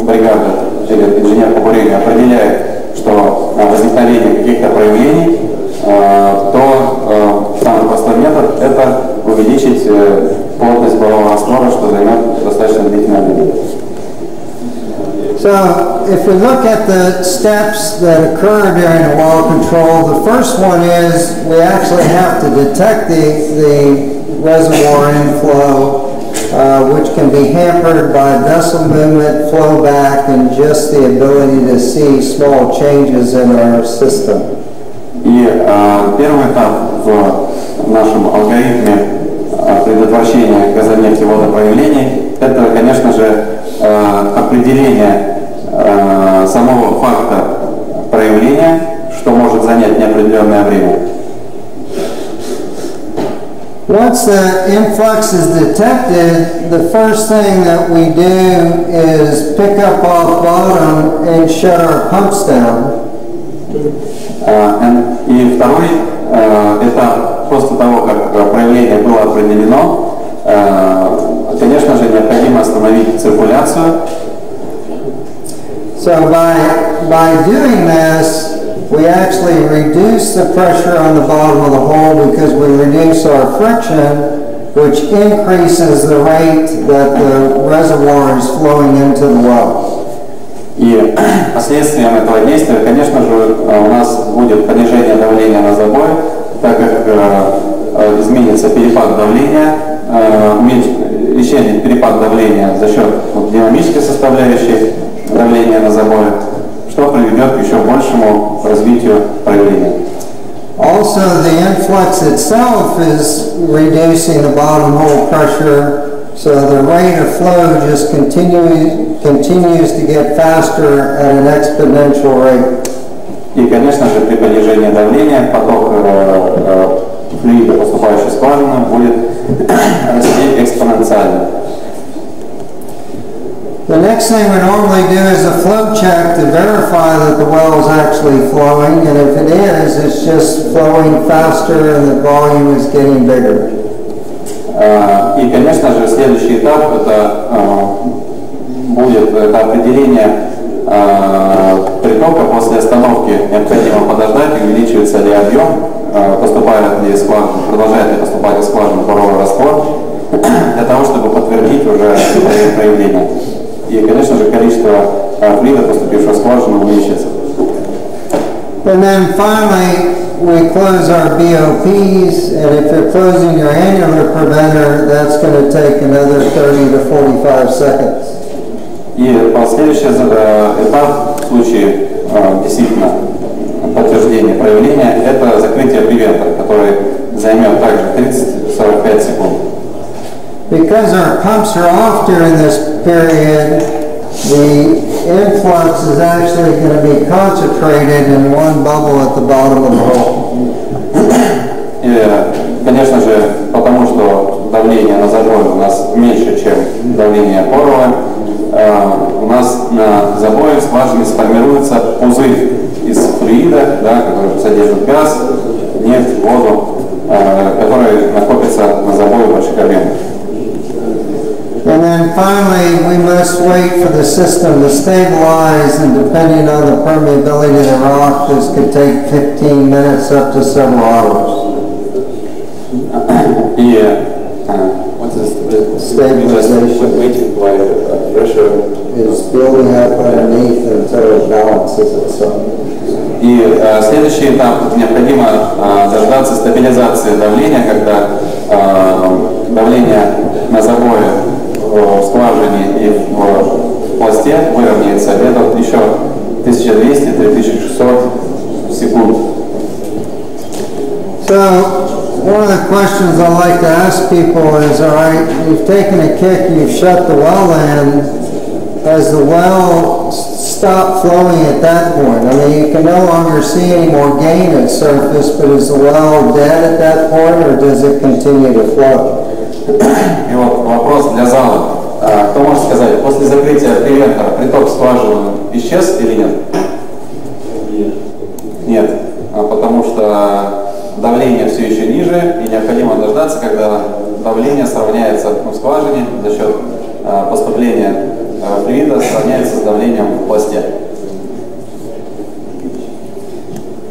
бригада или инженер по бурению определяет, что возникновение каких-то проявлений, то самый простой метод — это увеличить плотность бурового раствора, что займет достаточно длительное время. So, if we look at the steps that occur during the well control, the first one is we actually have to detect the reservoir inflow, which can be hampered by vessel movement, flow back, and just the ability to see small changes in our system. И первый этап в нашем алгоритме предотвращения газонефтеводопроявлений — это, конечно же, определение самого факта проявления, что может занять неопределенное время. Once the influx is detected, the first thing that we do is pick up off bottom and shut our pumps down. И второй этап, после того, как проявление было определено, конечно же, необходимо остановить циркуляцию. So by doing this, we actually reduce the pressure on the bottom of the hole because we reduce our friction, which increases the rate that the reservoir is flowing into the well. И последствием этого действия, конечно же, у нас будет понижение давления на забой, так как изменится перепад давления, исчезнет перепад давления за счет динамической составляющей давления на забое, что приведет к еще большему развитию проявления. Also, the influx itself is reducing the bottom hole pressure, so the rate of flow just continues to get faster at an exponential rate. И, конечно же, при понижении давления поток флюида, поступающий в скважину, будет расти экспоненциально. The next thing we normally do is a flow check to verify that the well is actually flowing, and if it is, it's just flowing faster and the volume is getting bigger. И, конечно же, следующий этап будет определение притока. После остановки необходимо подождать, увеличивается ли объем поступает ли скважина, продолжает ли поступать из скважины паровой раствор, для того, чтобы подтвердить уже проявление. И, конечно же, количество флюида, поступившего в скважину, увеличится. And then finally, we close our BOPs, and if you're closing your annular preventer, that's going to take another 30 to 45 seconds. И следующий этап в случае действительно подтверждения проявления – это закрытие превентора, который займет также 30-45 секунд. Because our pumps are off during this period, the influx is actually going to be concentrated in one bubble at the bottom of the hole. И, конечно же, потому что давление на забое у нас меньше, чем давление поровое, у нас на забое в скважине сформируется пузырь из флюида, да, который содержит газ, нефть, воду, который накопится на забое в больших объемах. And then finally, we must wait for the system to stabilize, and depending on the permeability of the rock, this could take 15 minutes up to several hours. What is Stabilization waiting while pressure is building up underneath until it balances itself. И следующий этап, необходимо дождаться стабилизации давления, когда давление на забое в скважине и в пласте выровняется. Это еще 1200-3600 секунд. So, one of the questions I like to ask people is, all right, you've taken a kick, you've shut the well in, has the well stopped flowing at that point? I mean, you can no longer see any more gain at surface, but is the well dead at that point, or does it continue to flow? И вот вопрос для зала. Кто может сказать, после закрытия превентора приток скважины исчез или нет? Нет. Потому что давление все еще ниже, и необходимо дождаться, когда давление сравняется в скважине за счет поступления флюида, сравняется с давлением в пласте.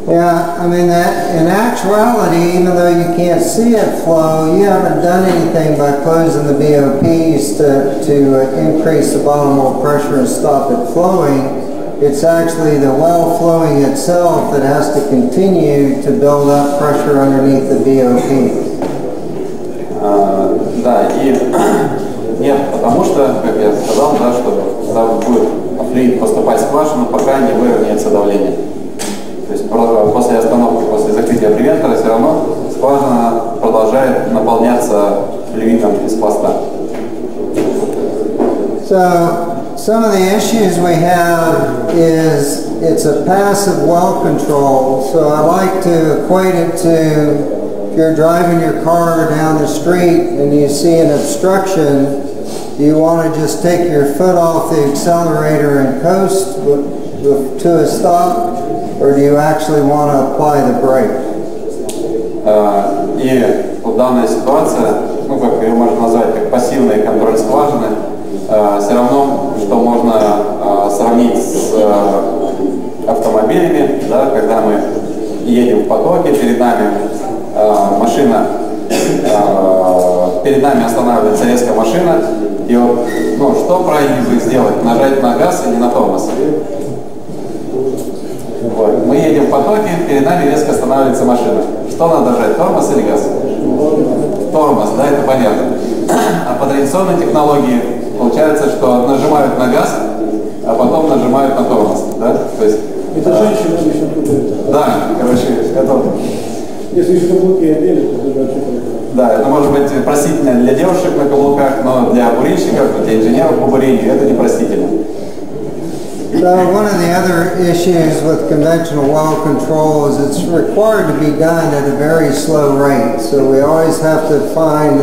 Yeah, I mean, that in actuality, even though you can't see it flow, you haven't done anything by closing the BOPs to increase the bottom hole pressure and stop it flowing. It's actually the well flowing itself that has to continue to build up pressure underneath the BOPs. Да, и нет, потому что, как я сказал, да, что будет флюид поступать в скважину, пока не выровняется давление. То есть после остановки, после закрытия превентора все равно скважина продолжает наполняться флюидом из пласта. So, some of the issues we have is it's a passive well control. So I like to equate it to if you're driving your car down the street and you see an obstruction, do you want to just take your foot off the accelerator and coast to a stop? Or do you actually want to apply the brake? И в данной ситуации, ну как ее можно назвать, как пассивный контроль скважины, все равно, что можно сравнить с автомобилями, да, когда мы едем в потоке, перед нами машина, перед нами останавливается резко машина, и вот, ну, что правильно сделать, нажать на газ или на тормоз? Вот. Мы едем в потоке, перед нами резко останавливается машина. Что надо нажать, тормоз или газ? Тормоз, да, это понятно. А по традиционной технологии получается, что нажимают на газ, а потом нажимают на тормоз, да? То есть, это женщина обычно путает. Да, короче, это... Если еще каблуки одели, то это вообще понятно. Да, это может быть простительно для девушек на каблуках, но для бурильщиков, для инженеров по бурению это непростительно. So one of the other issues with conventional well control is it's required to be done at a very slow rate. So we always have to find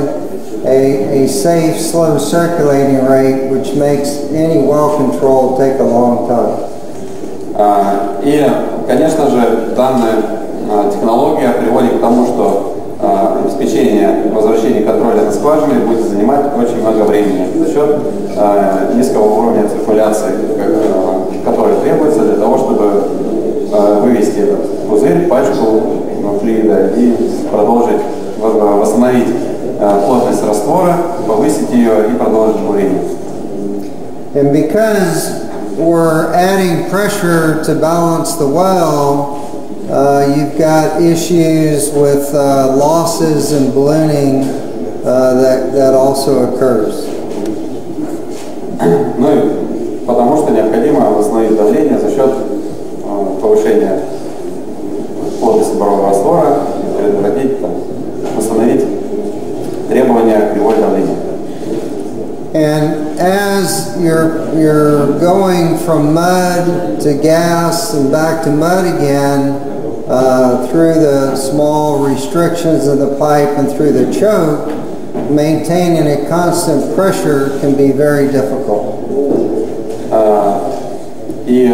a safe, slow circulating rate, which makes any well control take a long time. И, конечно же, данная технология приводит к тому, что обеспечение возвращения контроля на скважине будет занимать очень много времени за счет низкого уровня циркуляции, который требуется для того, чтобы вывести этот пузырь, пачку флюида и продолжить восстановить плотность раствора, повысить ее и продолжить бурение. And because we're adding pressure to balance the well, you've got issues with losses and ballooning that also occurs. Ну и потому что необходимо восстановить давление за счет повышения плотности парового раствора и предотвратить, восстановить требования кривой давления. And as you're going from mud to gas and back to mud again, through the small restrictions of the pipe and through the choke, maintaining a constant pressure can be very difficult. И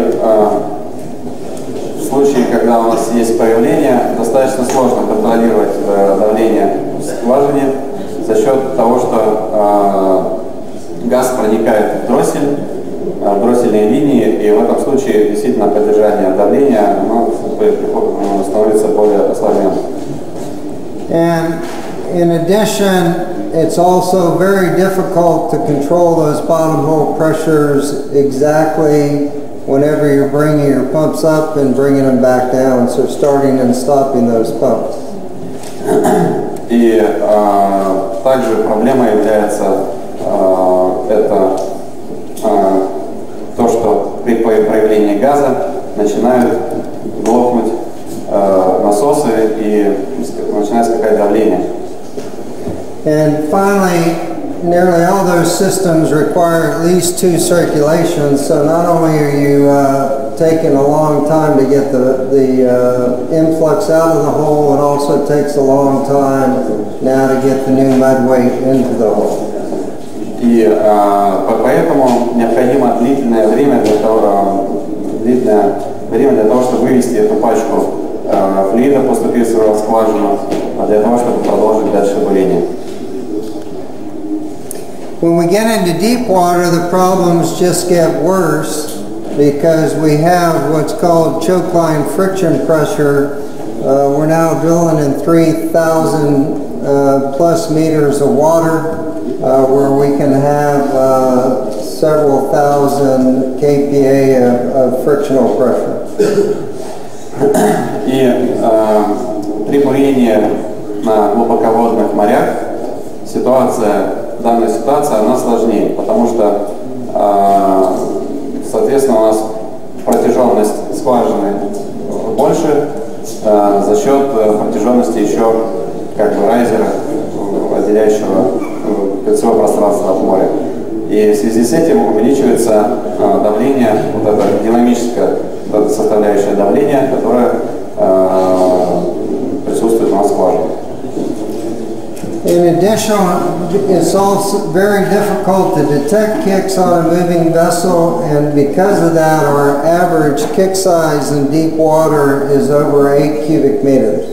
в случае, когда у нас есть проявление, достаточно сложно контролировать давление в скважине за счет того, что газ проникает в дроссель, дроссельные линии, и в этом случае действительно поддержание давления становится более осложненным. And in addition, it's also very difficult to control those bottom hole pressures exactly whenever you're bringing your pumps up and bringing them back down, so starting and stopping those pumps. И также проблемой является это то, что при проявлении газа начинают глохнуть насосы и начинает скакать давление. And finally, nearly all those systems require at least 2 circulations, so not only are you taking a long time to get the influx out of the hole, it also takes a long time now to get the new mud weight into the hole. И поэтому необходимо длительное время для того, чтобы вывести эту пачку флюида, поступившего в скважину, для того, чтобы продолжить дальше бурение. When we get into deep water, the problems just get worse because we have what's called choke line friction pressure. We're now drilling in 3,000 plus meters of water, where we can have several thousand kPa of frictional pressure. И при бурении на глубоководных морях данная ситуация, она сложнее, потому что, соответственно, у нас протяженность скважины больше за счет протяженности еще райзера, отделяющего кольцевое пространство от моря. И в связи с этим увеличивается давление, вот это динамическая составляющая давления, которая присутствует у нас в скважине. In addition, it's also very difficult to detect kicks on a moving vessel, and because of that, our average kick size in deep water is over 8 cubic meters.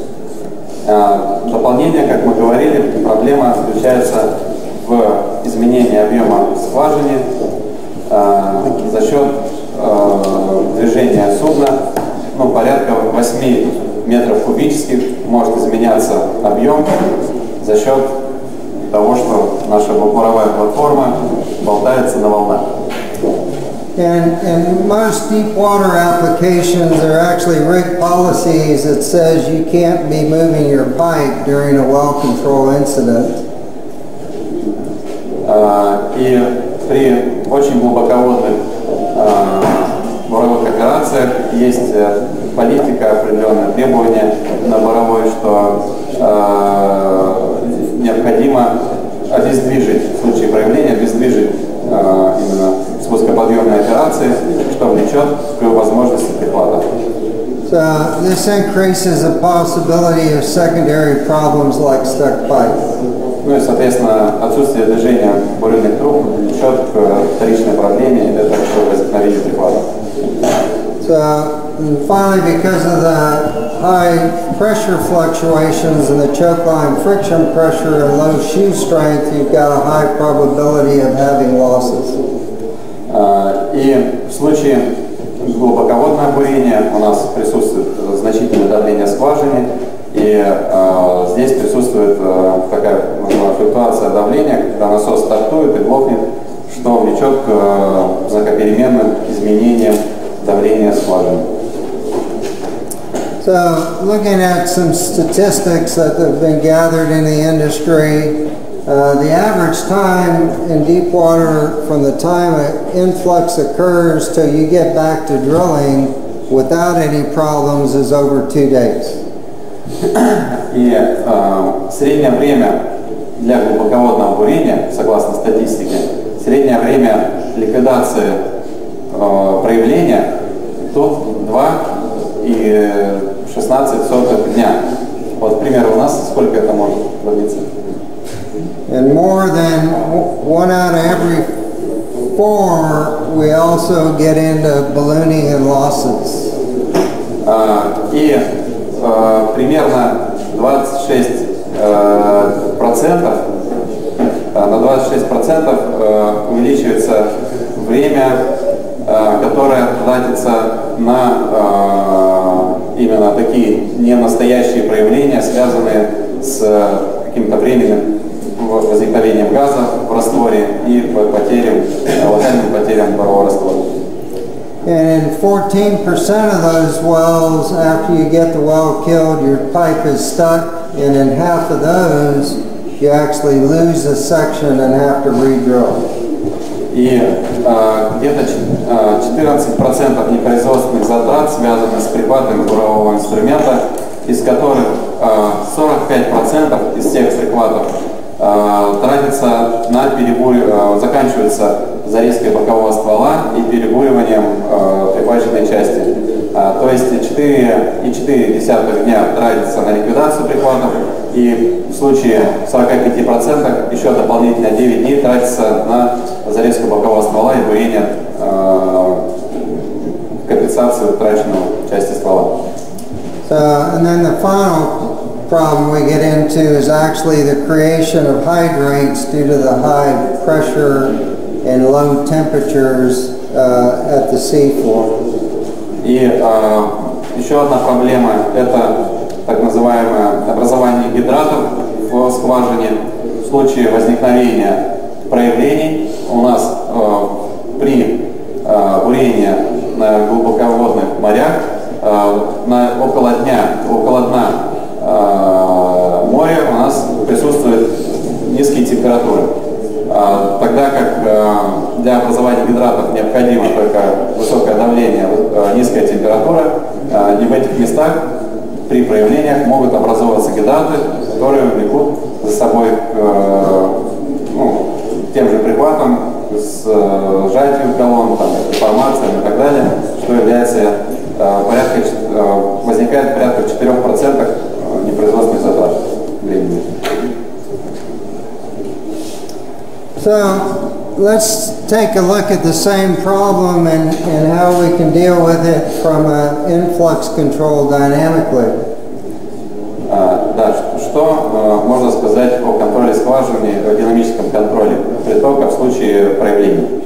В дополнение, как мы говорили, проблема заключается в изменении объема в скважине за счет движения судна, порядка 8 метров кубических может изменяться объем за счет того, что наша буровая платформа болтается на волнах. And most deep water applications are actually rig policies that says you can't be moving your pipe during a well control incident. И при очень глубоководных буровых операциях есть политика, определенное требование на буровой, что необходимо обездвижить, в случае проявления, обездвижить именно спускоподъемные операции, что влечет к возможности прихвата. So this increases the possibility of secondary problems like stuck pipe. Ну и, соответственно, отсутствие движения бурильных труб влечет к вторичной проблеме, это возникновение прихвата. So finally, because of the high pressure fluctuations and the choke line friction pressure and low shoe strength, you've got a high probability of having losses. И в случае глубоководное бурение, у нас присутствует значительное давление скважины, и здесь присутствует такая флуктуация давления, когда насос стартует и глохнет, что влечет к знакопеременным изменениям давления скважины. So, looking at some statistics that have been gathered in the industry, the average time in deep water from the time an influx occurs till you get back to drilling without any problems is over 2 days. И среднее время для глубоководного бурения, согласно статистике, среднее время ликвидации проявления тут 2 и 16 дня. Вот, к примеру, у нас сколько это может длиться? And more than 1 out of every 4, we also get into ballooning and losses. И примерно 26% на 26% увеличивается время, которое тратится на именно такие ненастоящие проявления, связанные с каким-то временем возникновением газа в растворе и локальным потерям парового раствора. And in 14% of those wells, after you get the well killed, your pipe is stuck, and in half of those, you actually lose a section and have to re-drill. И где-то 14% непроизводственных затрат связаны с прихватом бурового инструмента, из которых 45% из всех прихватов тратится на заканчивается зарезкой бокового ствола и перебуриванием прихваченной части. То есть 4,4 дня тратится на ликвидацию прихватов, и в случае 45% еще дополнительно 9 дней тратится на зарезку бокового ствола и бурение, компенсацию утраченной части ствола. And then the final problem we get into is actually the creation of hydrates due to the high pressure and low temperatures at the seafloor. И еще одна проблема – это так называемое образование гидратов в скважине. В случае возникновения проявлений у нас при бурении на глубоководных морях около дна моря у нас присутствуют низкие температуры. Тогда как для образования гидратов необходимо только высокое давление, низкая температура, и в этих местах при проявлениях могут образовываться гидраты, которые влекут за собой тем же прихватом, с сжатием колонн, деформацией и так далее, что является возникает порядка 4% непроизводственных затрат времени. So let's take a look at the same problem and how we can deal with it from an influx control dynamically. Да, что можно сказать о контроле скважины, о динамическом контроле притока в случае проявлений?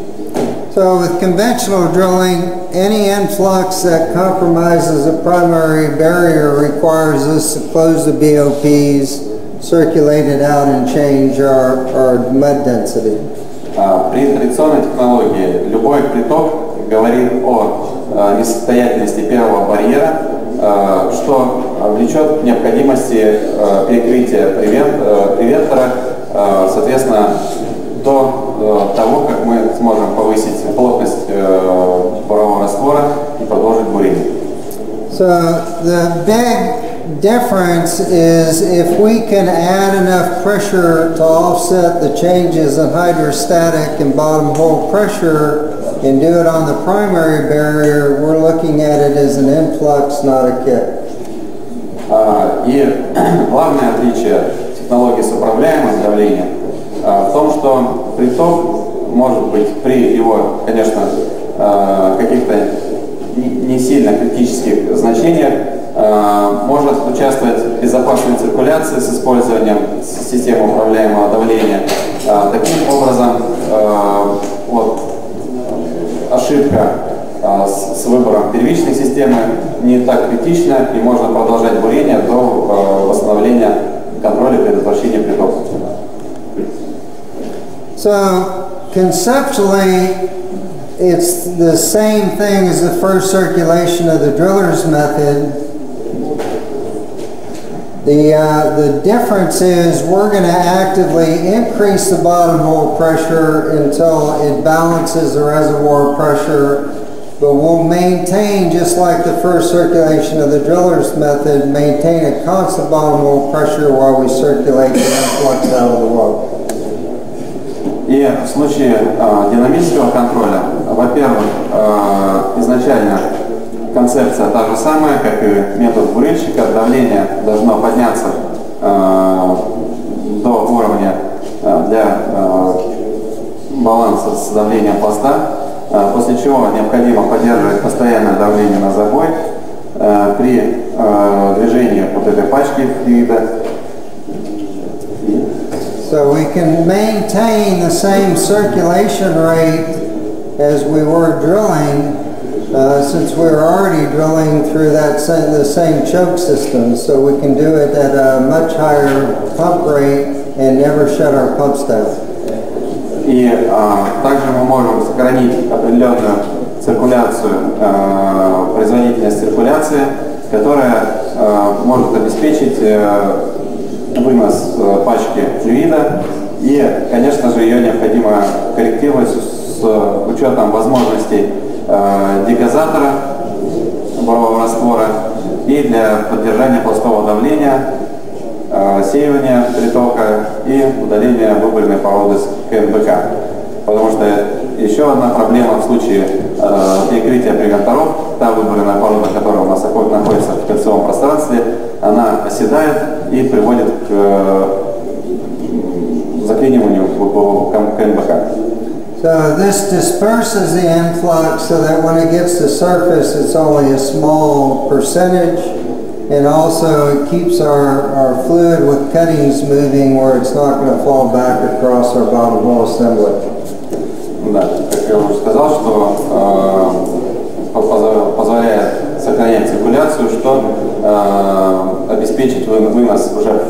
So with conventional drilling, any influx that compromises a primary barrier requires us to close the BOPs, circulate it out, and change our mud density. При традиционной технологии любой приток говорит о несостоятельности первого барьера, что влечет к необходимости перекрытия превентора, соответственно, до того, как мы сможем повысить плотность бурового раствора и продолжить бурение. So the big difference is if we can add enough pressure to offset the changes in hydrostatic and bottom hole pressure and do it on the primary barrier, we're looking at it as an influx, not a kick. И главное отличие технологии с управляемым давлением в том, что приток может быть при его, конечно, каких-то не сильно критических значениях, может участвовать в безопасной циркуляции с использованием системы управляемого давления. Таким образом, ошибка с выбором первичной системы не так критично, и можно продолжать бурение до восстановления контроля и предотвращения притока. So, conceptually, it's the same thing as the first circulation of the driller's method. The difference is we're going to actively increase the bottom hole pressure until it balances the reservoir pressure, but we'll maintain, just like the first circulation of the driller's method, maintain a constant bottom hole pressure while we circulate the influx out of the well. И в случае динамического контроля, во-первых, изначально концепция та же самая, как и метод бурильщика. Давление должно подняться до уровня для баланса с давлением пласта, после чего необходимо поддерживать постоянное давление на забой при движении вот этой пачки флюида. So we can maintain the same circulation rate as we were drilling, since we were already drilling through the same choke system. So we can do it at a much higher pump rate and never shut our pumps down. И также мы можем сохранить определенную циркуляцию, производительность циркуляции, которая может обеспечить вынос пачки флюида, и, конечно же, ее необходимо корректировать с учетом возможностей дегазатора бурового раствора и для поддержания пластового давления, сеивания притока и удаления выборной породы с КНБК. Потому что еще одна проблема в случае перекрытия превенторов, та выборная порода, которая у нас находится в кольцевом пространстве, она оседает и приводит к заклиниванию КНБК. So this disperses the influx so that when it gets to surface it's only a small percentage, and also it keeps our fluid with cuttings moving where it's not going to fall back across our bottom hole assembly. Да, как я уже сказал, что позволяет сохранять циркуляцию, что обеспечить вынос уже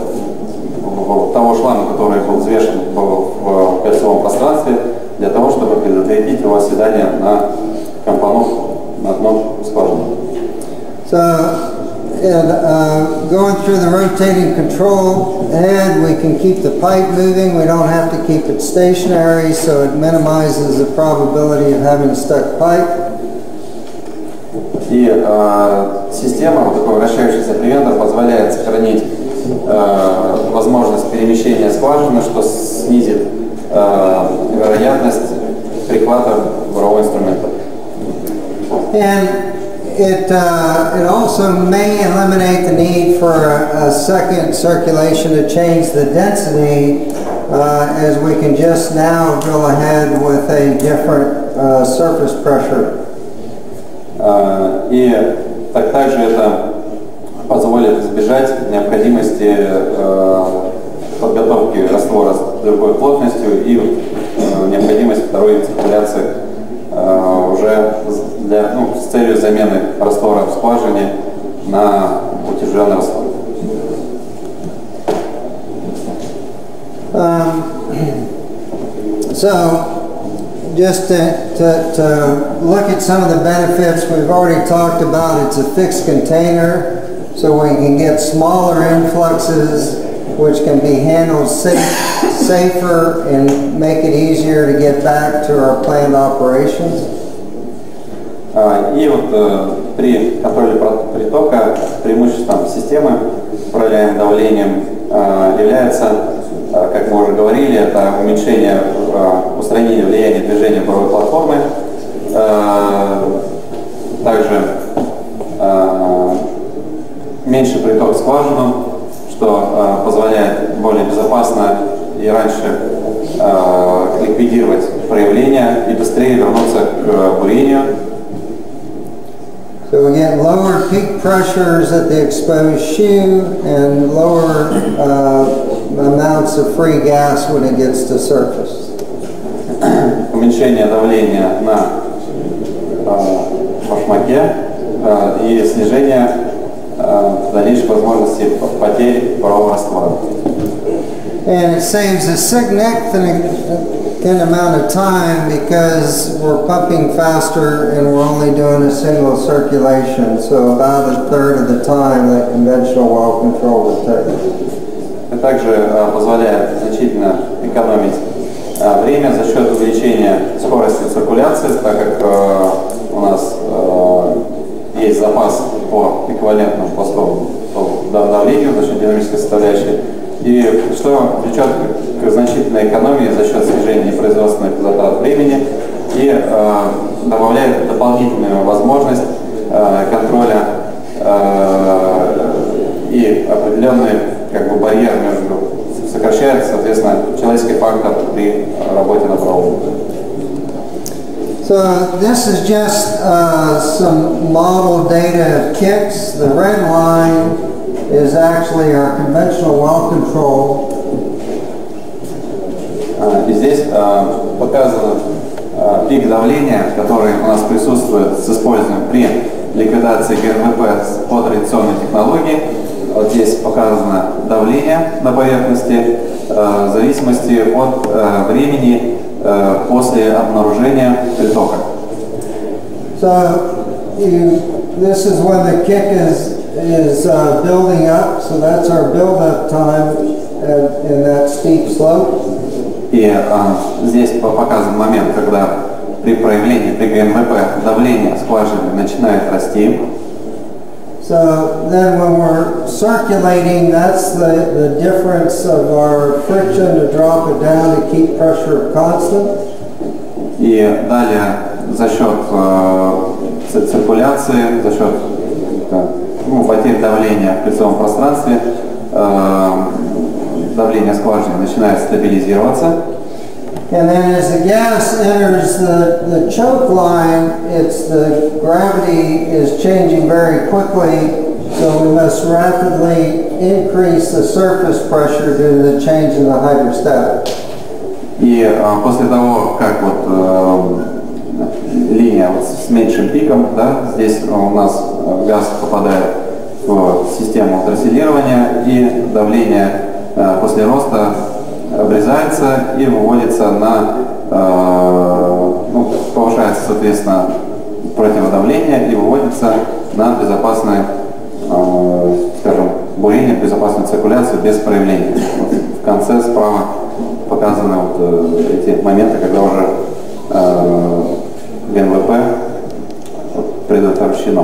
того шланга, который был взвешен в кольцевом пространстве, для того, чтобы предотвратить его оседание на компоновку на дно скважины. So, going through the rotating control head, we can keep the pipe moving. We don't have to keep it stationary, so it minimizes the probability of having a stuck pipe. И система, вот такой вращающийся превентор, позволяет сохранить возможность перемещения скважины, что снизит вероятность прихвата бурового инструмента. And it also may eliminate the need for a second circulation to change the density, as we can just now drill ahead with a different surface pressure. И также это позволит избежать необходимости подготовки раствора с другой плотностью и необходимость второй циркуляции уже с целью замены раствора в скважине на утяжеленный раствор. So, just to look at some of the benefits, we've already talked about it's a fixed container, so we can get smaller influxes which can be handled safer and make it easier to get back to our planned operations. И вот при контроле притока преимуществом системы управляемым давлением является, как мы уже говорили, это уменьшение, устранение влияния движения буровой платформы, также меньший приток в скважину, что позволяет более безопасно и раньше ликвидировать проявления и быстрее вернуться к бурению. So we get lower peak pressures at the exposed shoe and lower amounts of free gas when it gets to surface. Уменьшение давления на башмаке и снижение дальнейшей возможности потерь парового раствора. And it saves a significant amount of time because we're pumping faster and we're only doing a single circulation, so about a third of the time that conventional well control would take. Это также позволяет значительно экономить время за счет увеличения скорости циркуляции, так как у нас есть запас по эквивалентному посту давлению за счет динамической составляющей, и что влечет к значительной экономии за счет снижения производственных затрат времени и добавляет дополнительную возможность контроля и определенный барьер между сокращает, соответственно, человеческий фактор при работе на паровом. So this is just some model data of kicks. The red line is actually our conventional well control. И здесь показан пик давления, который у нас присутствует с использованием при ликвидации ГНВП по традиционной технологии. Вот здесь показано давление на поверхности в зависимости от времени после обнаружения притока. So this is when the kick is building up, so that's our build-up time in that steep slope. И здесь показан момент, когда при проявлении, при ГНВП давление скважины начинает расти. So then when we're circulating, that's the difference of our friction to drop it down to keep pressure constant. И далее за счет циркуляции, за счет потерь давления в кольцевом пространстве, давление скважины начинает стабилизироваться. And then as the gas enters the choke line, the gravity is changing very quickly, so we must rapidly increase the surface pressure due to the change in the hydrostatic. И после того, как линия с меньшим пиком, здесь у нас газ попадает в систему трассирования, и давление после роста обрезается и выводится на, повышается, соответственно, противодавление и выводится на безопасное, скажем, бурение, безопасную циркуляцию без проявления. В конце справа показаны эти моменты, когда уже ГНВП предотвращено.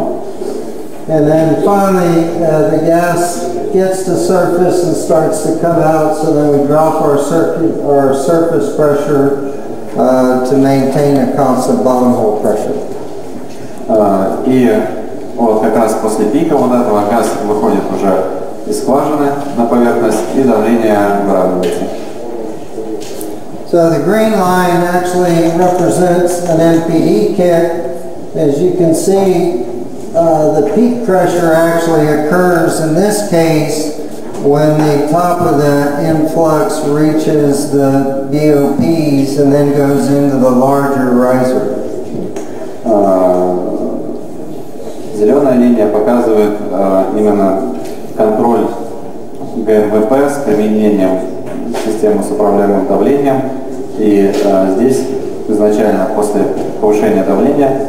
And then finally, the gas gets to surface and starts to come out, so then we drop our surface pressure to maintain a constant bottom hole pressure. И вот как раз после пика этого газ выходит уже из скважины на поверхность, и давление выравнивается. So the green line actually represents an NPD kick. As you can see, the peak pressure actually occurs in this case when the top of the influx reaches the BOPs and then goes into the larger riser. Зеленая линия показывает именно контроль ГНВП с применением системы с управляемым давлением. И здесь изначально после повышения давления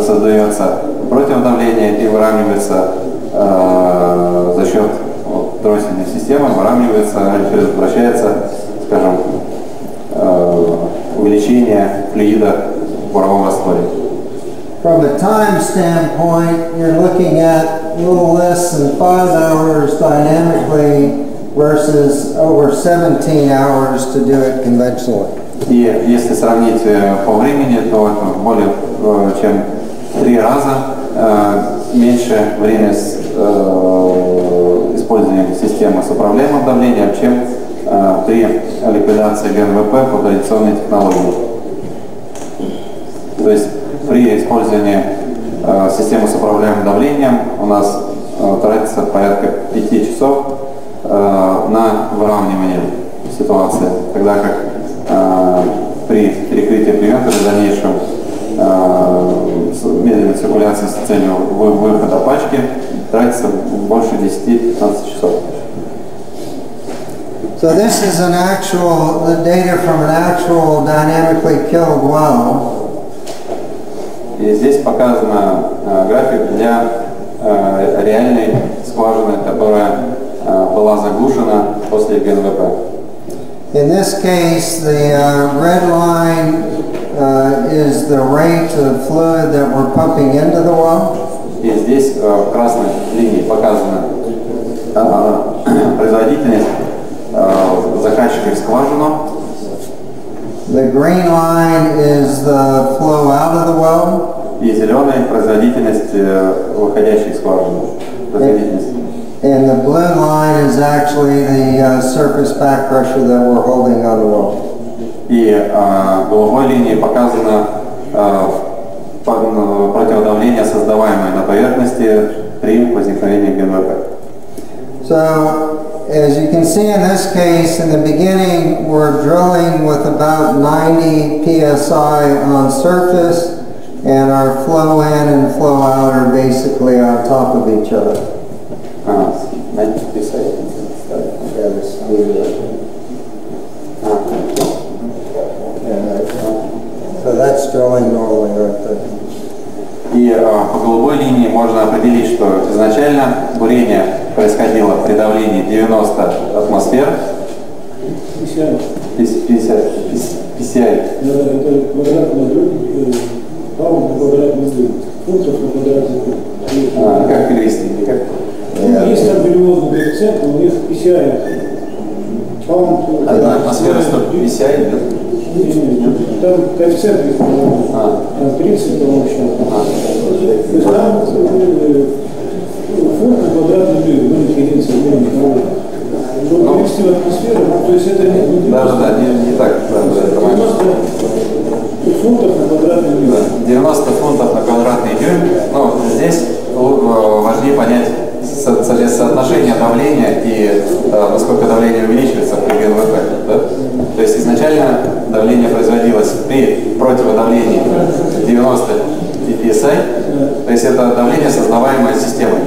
создается противодавление и выравнивается за счет дроссельной системы, выравнивается или предотвращается, скажем, увеличение флюида в паровом растворе. From a time standpoint, you're looking at a little less than 5 hours dynamically versus over 17 hours to do it conventionally. И если сравнить по времени, то это более чем 3 раза меньше время с использованием системы с управляемым давлением, чем при ликвидации ГНВП по традиционной технологии. То есть при использовании системы с управляемым давлением у нас тратится порядка 5 часов на выравнивание ситуации, тогда как при перекрытии превентора в дальнейшем медленной циркуляции с целью выхода пачки тратится больше 10-15 часов. So this is the data from an actual dynamically killed well. И здесь показан график для реальной скважины, которая была заглушена после ГНВП. In this case, the red line is the rate of fluid that we're pumping into the well. И здесь в красной линии показана производительность закачки в скважину. The green line is the flow out of the well. И зеленая производительность выходящей скважины. And the blue line is actually the surface back pressure that we're holding on the well. И голубой линией показано противодавление, создаваемое на поверхности при возникновении ГНВП. So, as you can see in this case, in the beginning, we're drilling with about 90 psi on surface, and our flow in and flow out are basically on top of each other. 90 psi. So that's drilling normally right there. И по голубой линии можно определить, что изначально бурение происходило при давлении 90 атмосфер. PCI. Это квадратный дюйм, паунд на квадратный дюйм, фунтов на квадратный дюйм. Как перевести? Есть там переводный коэффициент, у них PCI. Паунд. Одна атмосфера 100 PCI, да? Там коэффициент там 30, по-моему, то есть там фунт на квадратный дюйм, будет единица времени. Чтобы перевести в атмосферу, то есть это не... Да, не так. 90 фунтов на квадратный дюйм. 90 фунтов на квадратный дюйм. Но здесь важнее понять соотношение давления и насколько давление увеличивается при ГНВП. Да? То есть изначально давление производилось при противодавлении 90 psi, то есть это давление, создаваемое системой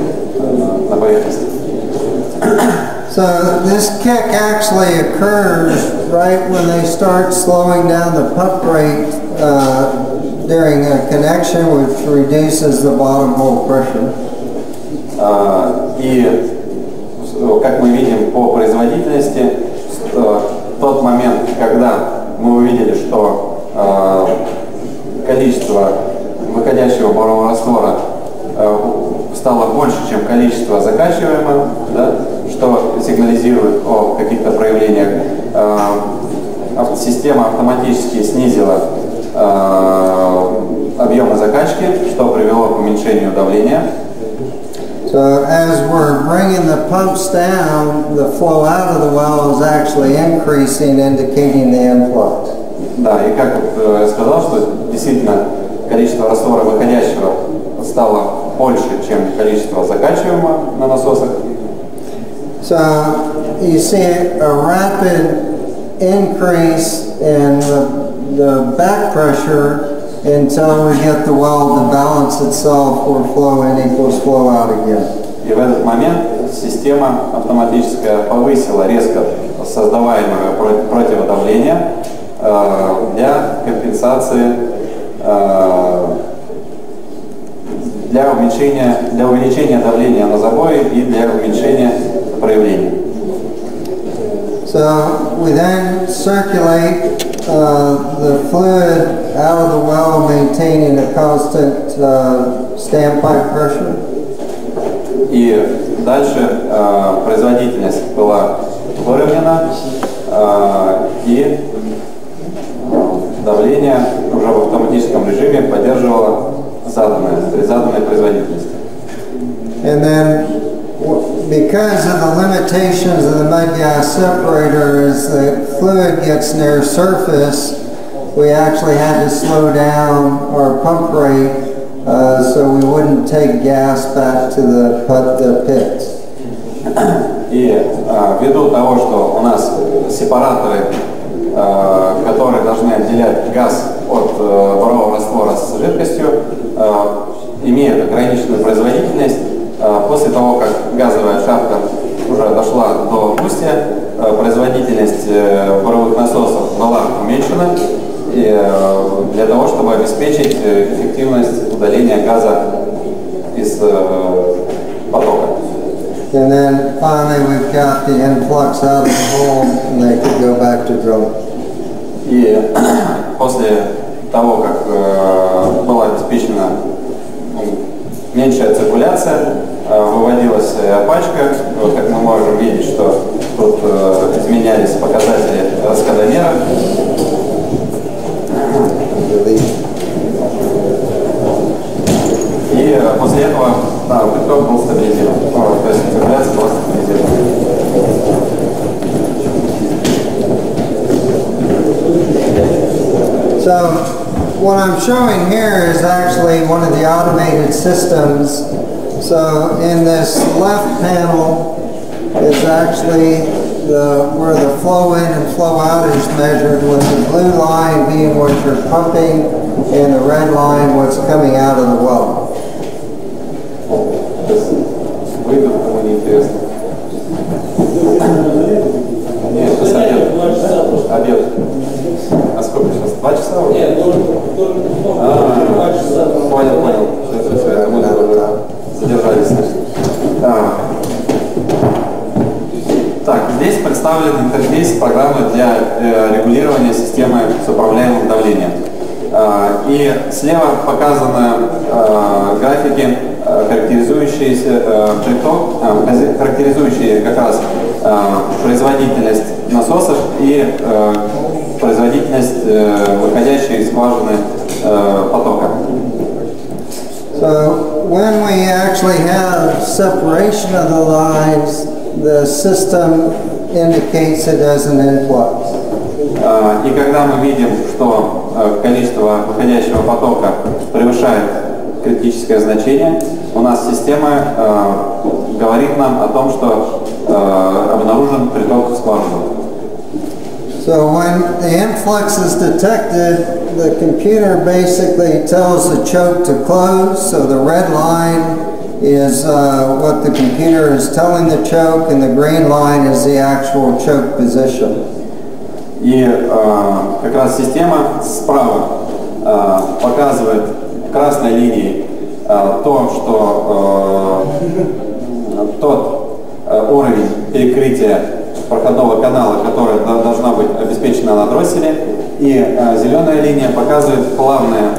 на поверхности. So this kick actually occurs right when they start slowing down the pump rate during a connection, which reduces the bottom hole pressure. И как мы видим по производительности, тот момент, когда мы увидели, что количество выходящего борового раствора стало больше, чем количество закачиваемого, да, что сигнализирует о каких-то проявлениях, система автоматически снизила объемы закачки, что привело к уменьшению давления. So as we're bringing the pumps down, the flow out of the well is actually increasing, indicating the influx. Да, и как я сказал, что действительно количество раствора выходящего стало больше, чем количество закачиваемого на насосах. So you see a rapid increase in the back pressure until we get the well to balance itself where flow in equals flow out again. И в этот момент система автоматическая повысила резко создаваемое противодавление для компенсации, для увеличения давления на забое и для уменьшения проявлений. So we then circulate the fluid out of the well, maintaining a constant standpipe pressure. И дальше производительность была выровнена, и давление уже в автоматическом режиме поддерживало заданной производительность. And then, because of the limitations of the mud gas separator, as the fluid gets near surface, we actually had to slow down our pump rate so we wouldn't take gas back to the pits. И ввиду того, что у нас сепараторы которые должны отделять газ от парового раствора с жидкостью, имеют ограниченную производительность. После того, как газовая шахта уже дошла до устья, производительность паровых насосов была уменьшена для того, чтобы обеспечить эффективность удаления газа из потока. And then finally we've got the influx out of the hole and they could go back to drilling. И после того, как была обеспечена меньшая циркуляция, выводилась пачка. Вот как мы можем видеть, что тут изменялись показатели раскадомера. И после этого приток был стабилизирован. То есть циркуляция была стабилизирована. So what I'm showing here is actually one of the automated systems. So in this left panel is actually where the flow in and flow out is measured, with the blue line being what you're pumping and the red line what's coming out of the well. Выйдут, кому не интересно. Нет, сейчас обед. Обед. А сколько сейчас? 2 часа? Нет, только 2 часа. Понял. Все, это мы задержались. Так, здесь представлен интерфейс программы для регулирования системы с управляемым давлением. И слева показаны графики, характеризующие как раз производительность насосов и производительность выходящей из скважины потока. So when we actually have separation of the lines, the system indicates it as an influx. И когда мы видим, что количество выходящего потока превышает критическое значение, у нас система говорит нам о том, что обнаружен приток в скважину. So when the influx is detected, the computer basically tells the choke to close. So the red line is what the computer is telling the choke, and the green line is the actual choke position. И как раз система справа показывает красной линией то, что тот уровень перекрытия проходного канала, который должна быть обеспечена на дросселе, и зеленая линия показывает плавное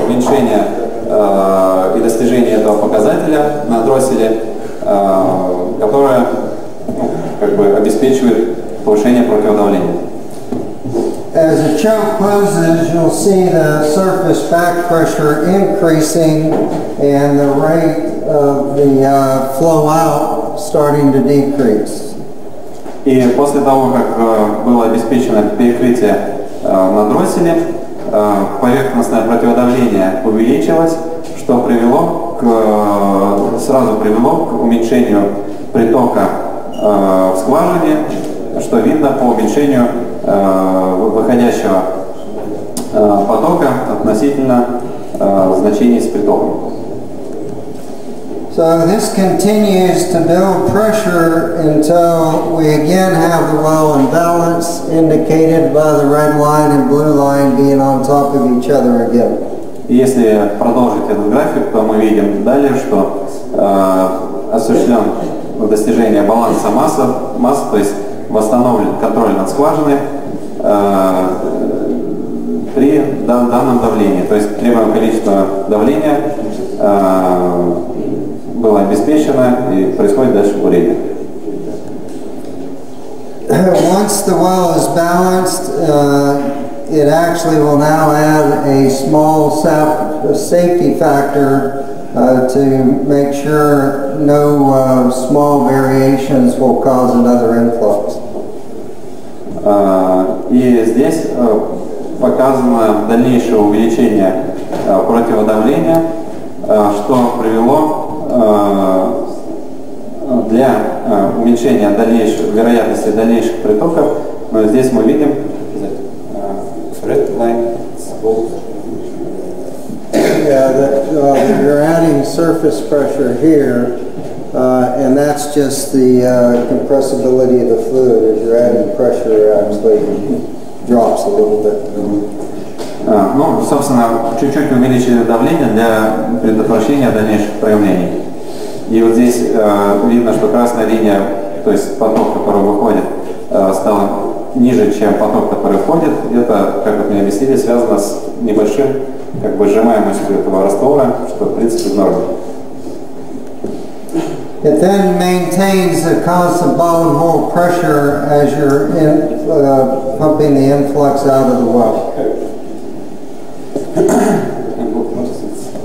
уменьшение и достижение этого показателя на дросселе, которое обеспечивает повышение противодавления. As the choke closes, you'll see the surface back pressure increasing and the rate of the flow out starting to decrease. И после того, как было обеспечено перекрытие на дросселе, поверхностное противодавление увеличилось, что сразу привело к уменьшению притока в скважине, что видно по уменьшению выходящего потока относительно значений с притоком. So this continues to build pressure until we again have the well in balance, indicated by the red line and blue line being on top of each other again. Если продолжить этот график, то мы видим далее, что осуществлен достижение баланса масс, то есть восстановлен контроль над скважиной при данном давлении. То есть требуемое количество давления было обеспечено и происходит дальше бурение. Once the well is balanced, it actually will now add a small safety factor to make sure no small variations will cause another influx. И здесь показано дальнейшее увеличение противодавления, что привело для уменьшения вероятности дальнейших притоков. Но здесь мы видим red line, it's gold. Yeah, you're adding surface pressure here, and that's just the compressibility of the fluid. As you're adding pressure, it actually drops a little bit. Ну, собственно, чуть-чуть увеличили давление для предотвращения дальнейших проявлений. И вот здесь видно, что красная линия, то есть поток, который выходит, стал ниже, чем поток, который входит. Это, как вот мне объяснили, связано с небольшим сжимаемостью этого раствора, что в принципе в норме. It then maintains a constant bottom hole pressure as you're pumping the influx out of the well.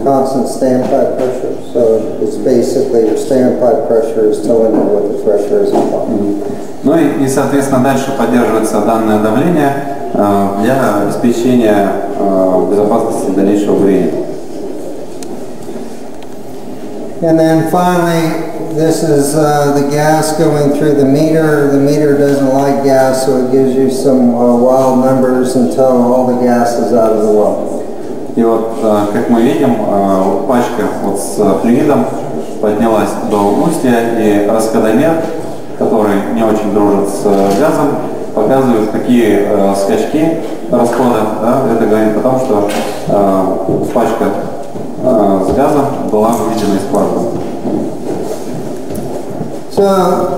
Constant standpipe pressure. So it's basically your standpipe pressure is telling you what the pressure is in the bottom. Ну и, соответственно, дальше поддерживается данное давление для обеспечения безопасности дальнейшего бурения. And then finally, this is the gas going through the meter. The meter doesn't like gas, so it gives you some wild numbers until all the gas is out of the well. И вот, как мы видим, пачка вот с флюидом поднялась до устья, и расходомер, который не очень дружит с газом, показывает такие скачки расхода. Да? Это говорит о том, что пачка с газом была выведена из скважины. So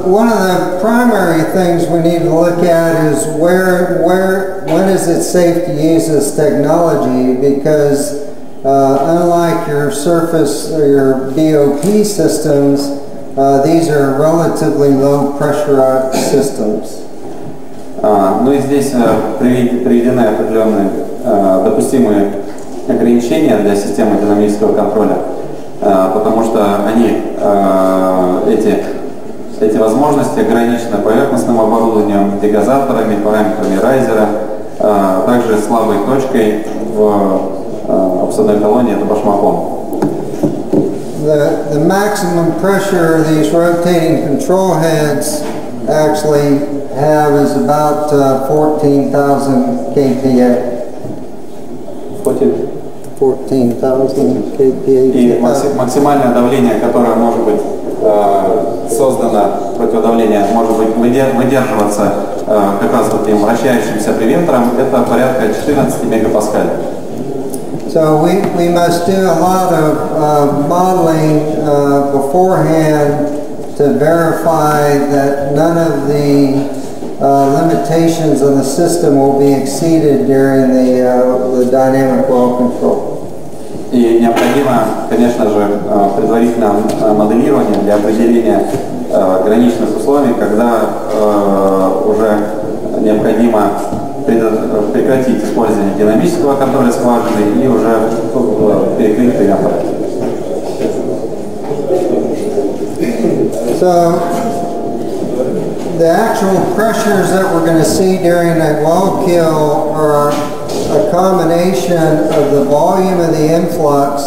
one of the primary things we need to look at is when is it safe to use this technology, because unlike your surface or your BOP systems, these are relatively low pressure systems. Ну и здесь приведены определенные допустимые ограничения для системы динамического контроля, потому что эти возможности ограничены поверхностным оборудованием, дегазаторами, параметрами райзера, также слабой точкой в обсадной колонии — это башмаком. The maximum pressure these rotating control heads actually have is about 14,000 kPa. 14,000 kPa. И максимальное давление, которое может быть создано, противодавление, может быть выдерживаться как раз вот этим вращающимся привентором, это порядка 14 мегапаскаль. So we must do a lot of modeling beforehand to verify that none of the limitations of the system will be exceeded during the dynamic well control. И необходимо, конечно же, предварительное моделирование для определения граничных условий, когда уже необходимо прекратить использование динамического контроля скважины и уже перекрыть привентор. So the actual pressures that we're going to see during a well kill are a combination of the volume of the influx,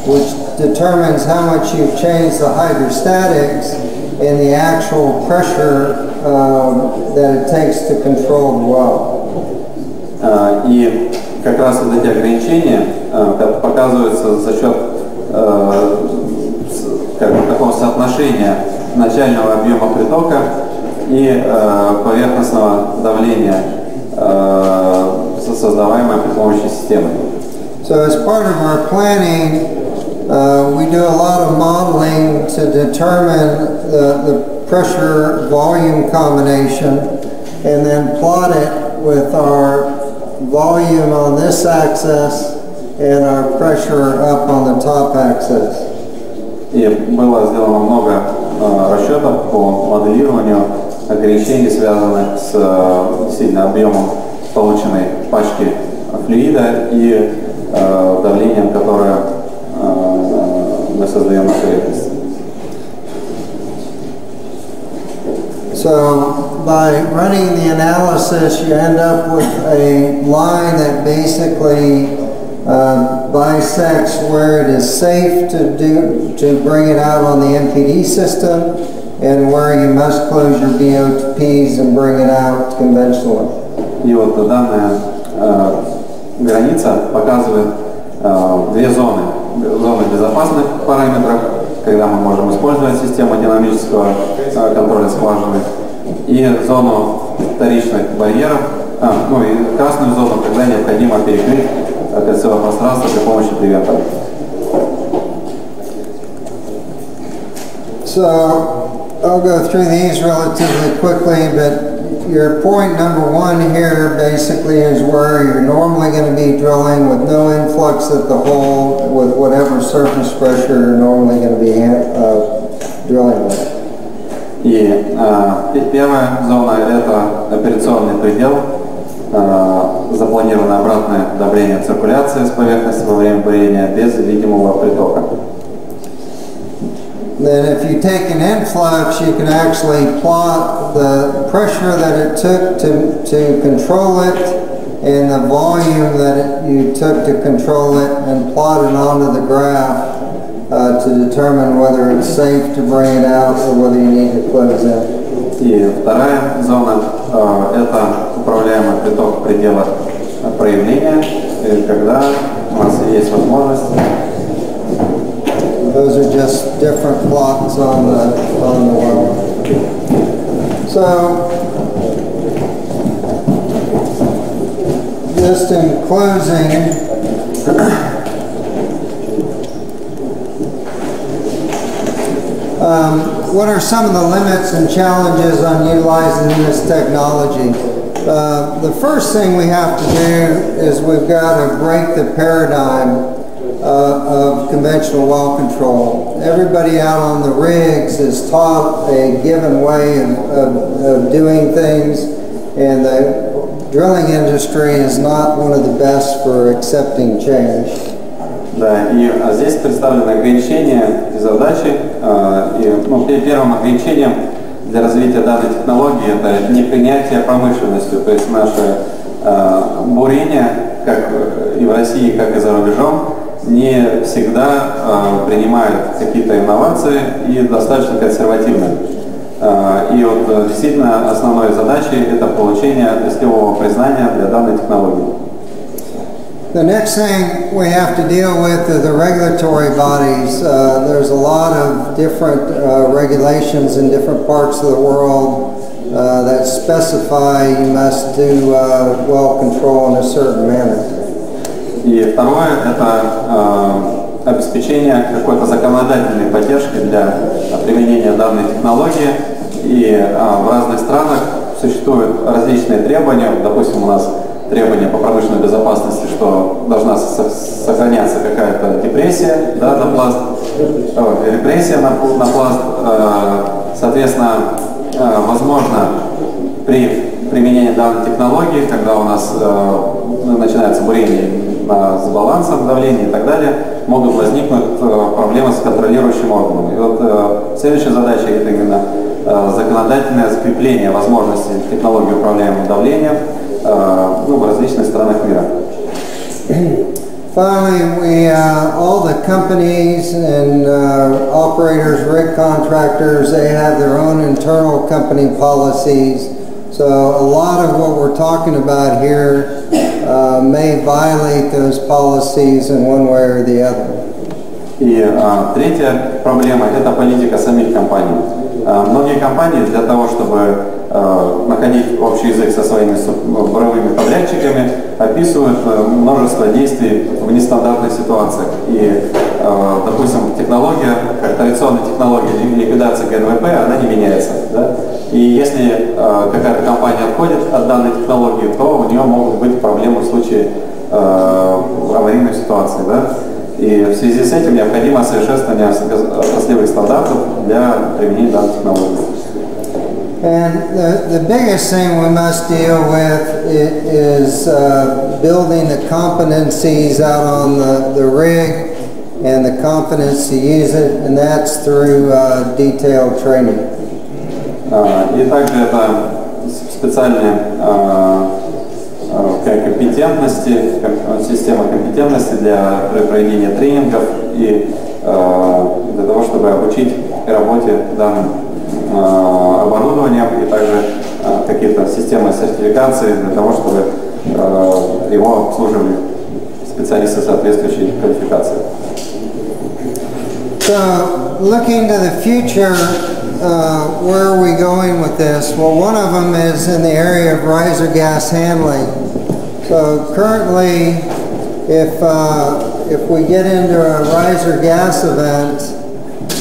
which determines how much you've changed the hydrostatics, and the actual pressure that it takes to control the well. И как раз вот эти ограничения показываются за счет такого соотношения начального объема притока и поверхностного давления, создаваемое при помощи системы. So as part of our planning, we do a lot of modeling to determine the pressure volume combination and then plot it with our volume on this axis and our pressure up on the top axis. И было сделано много расчетов по моделированию ограничений, связанных с действительно объемом полученной пачки флюида и давлением, которое мы создаем на поверхности. So by running the analysis, you end up with a line that basically bisects where it is safe to bring it out on the MPD system and where you must close your BOPs and bring it out conventionally. И вот данная граница показывает две зоны. Зоны безопасных параметров, когда мы можем использовать систему динамического контроля скважины, и зону вторичных барьеров, ну и красную зону, когда необходимо перекрыть кольцевое пространство при помощи превентора. So I'll go through these relatively quickly, but your point number one here basically is where you're normally going to be drilling with no influx at the hole with whatever surface pressure you're normally going to be drilling with. И первая зона – это операционный предел, запланированное обратное давление циркуляции с поверхности во время бурения без видимого притока. Then if you take an influx, you can actually plot the pressure that it took to control it and the volume that you took to control it, and plot it onto the graph to determine whether it's safe to bring it out or whether you need to close it. И вторая зона – это управляемый приток предела проявления, когда у нас есть возможность. Those are just different plots on the well. So, just in closing, what are some of the limits and challenges on utilizing this technology? The first thing we have to do is we've got to break the paradigm of conventional well control. Everybody out on the rigs is taught a given way of doing things, and the drilling industry is not one of the best for accepting change. Да, и здесь представлены ограничения и задачи. Первым ограничением для развития данной технологии это непринятие промышленностью, то есть наше бурение, как и в России, как и за рубежом, не всегда принимают какие-то инновации и достаточно консервативны. И вот действительно основной задачей это получение отраслевого признания для данной технологии. The next thing we have to deal with are the regulatory bodies. There's a lot of different regulations in different parts of the world that specify you must do well control in a certain manner. И второе – это обеспечение какой-то законодательной поддержки для применения данной технологии. И в разных странах существуют различные требования. Допустим, у нас требования по промышленной безопасности, что должна сохраняться какая-то депрессия, да, на пласт, репрессия на пласт. Соответственно, возможно, при применении данной технологии, когда у нас начинается бурение с балансом давления и так далее, могут возникнуть проблемы с контролирующим органом. И вот следующая задача – это именно законодательное закрепление возможностей технологии управляемым давлением в различных странах мира. Finally, all the companies and operators, rig contractors, they have their own internal company policies. So a lot of what we're talking about here may violate those policies in one way or the other. И третья проблема – это политика самих компаний. Многие компании для того, чтобы находить общий язык со своими буровыми подрядчиками, описывают множество действий в нестандартных ситуациях. И, допустим, технология, как традиционная технология ликвидации ГНВП, она не меняется. Да? И если какая-то компания отходит от данной технологии, то у нее могут быть проблемы в случае аварийной ситуации. Да? И в связи с этим необходимо совершенствование отраслевых стандартов для применения данной технологии. And the biggest thing we must deal with is building the competencies out on the rig and the confidence to use it, and that's through detailed training. И также это специальные компетентности, система компетентности для проведения тренингов и для того, чтобы обучить работе данным оборудованием, и также какие-то системы сертификации для того, чтобы его обслуживали специалисты соответствующей квалификации. So, looking to the future, where are we going with this? Well, one of them is in the area of riser gas handling. So currently, if we get into a riser gas event,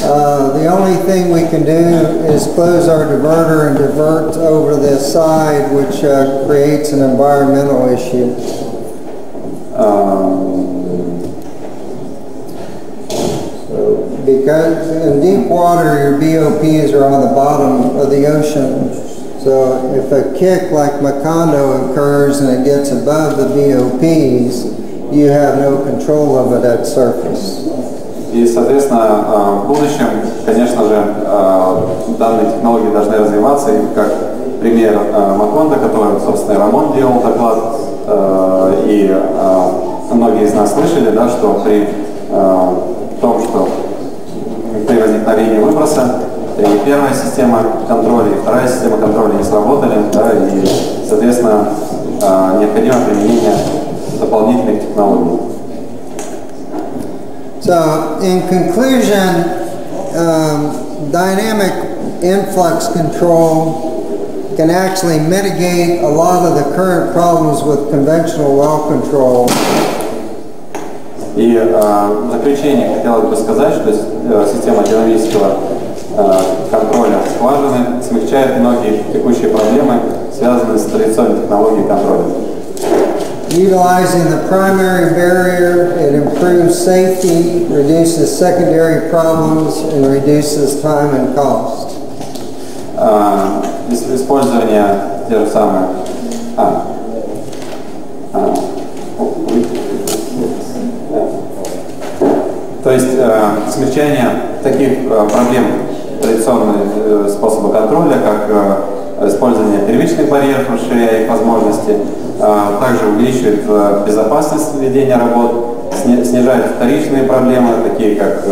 the only thing we can do is close our diverter and divert over the side, which creates an environmental issue. Because in deep water, your BOPs are on the bottom of the ocean. So if a kick like Macondo occurs and it gets above the BOPs, you have no control of it at surface. И, соответственно, в будущем, конечно же, данные технологии должны развиваться. И как пример Макондо, который, собственно, Рамон делал доклад, и многие из нас слышали, да, что при том, что при возникновении выброса и первая система контроля, и вторая система контроля не сработали, да, и, соответственно, необходимо применение дополнительных технологий. So, in conclusion, dynamic influx control can actually mitigate a lot of the current problems with conventional well control. И в заключение хотелось бы сказать, что система динамического контроля скважины смягчает многие текущие проблемы, связанные с традиционной технологией контроля. Utilizing the primary barrier, it improves safety, reduces secondary problems, and reduces time and cost. Использование те же самые. То есть смягчение таких проблем традиционных способов контроля, как использование первичных барьеров, расширяя их возможности, также увеличивает безопасность ведения работ, снижает вторичные проблемы, такие как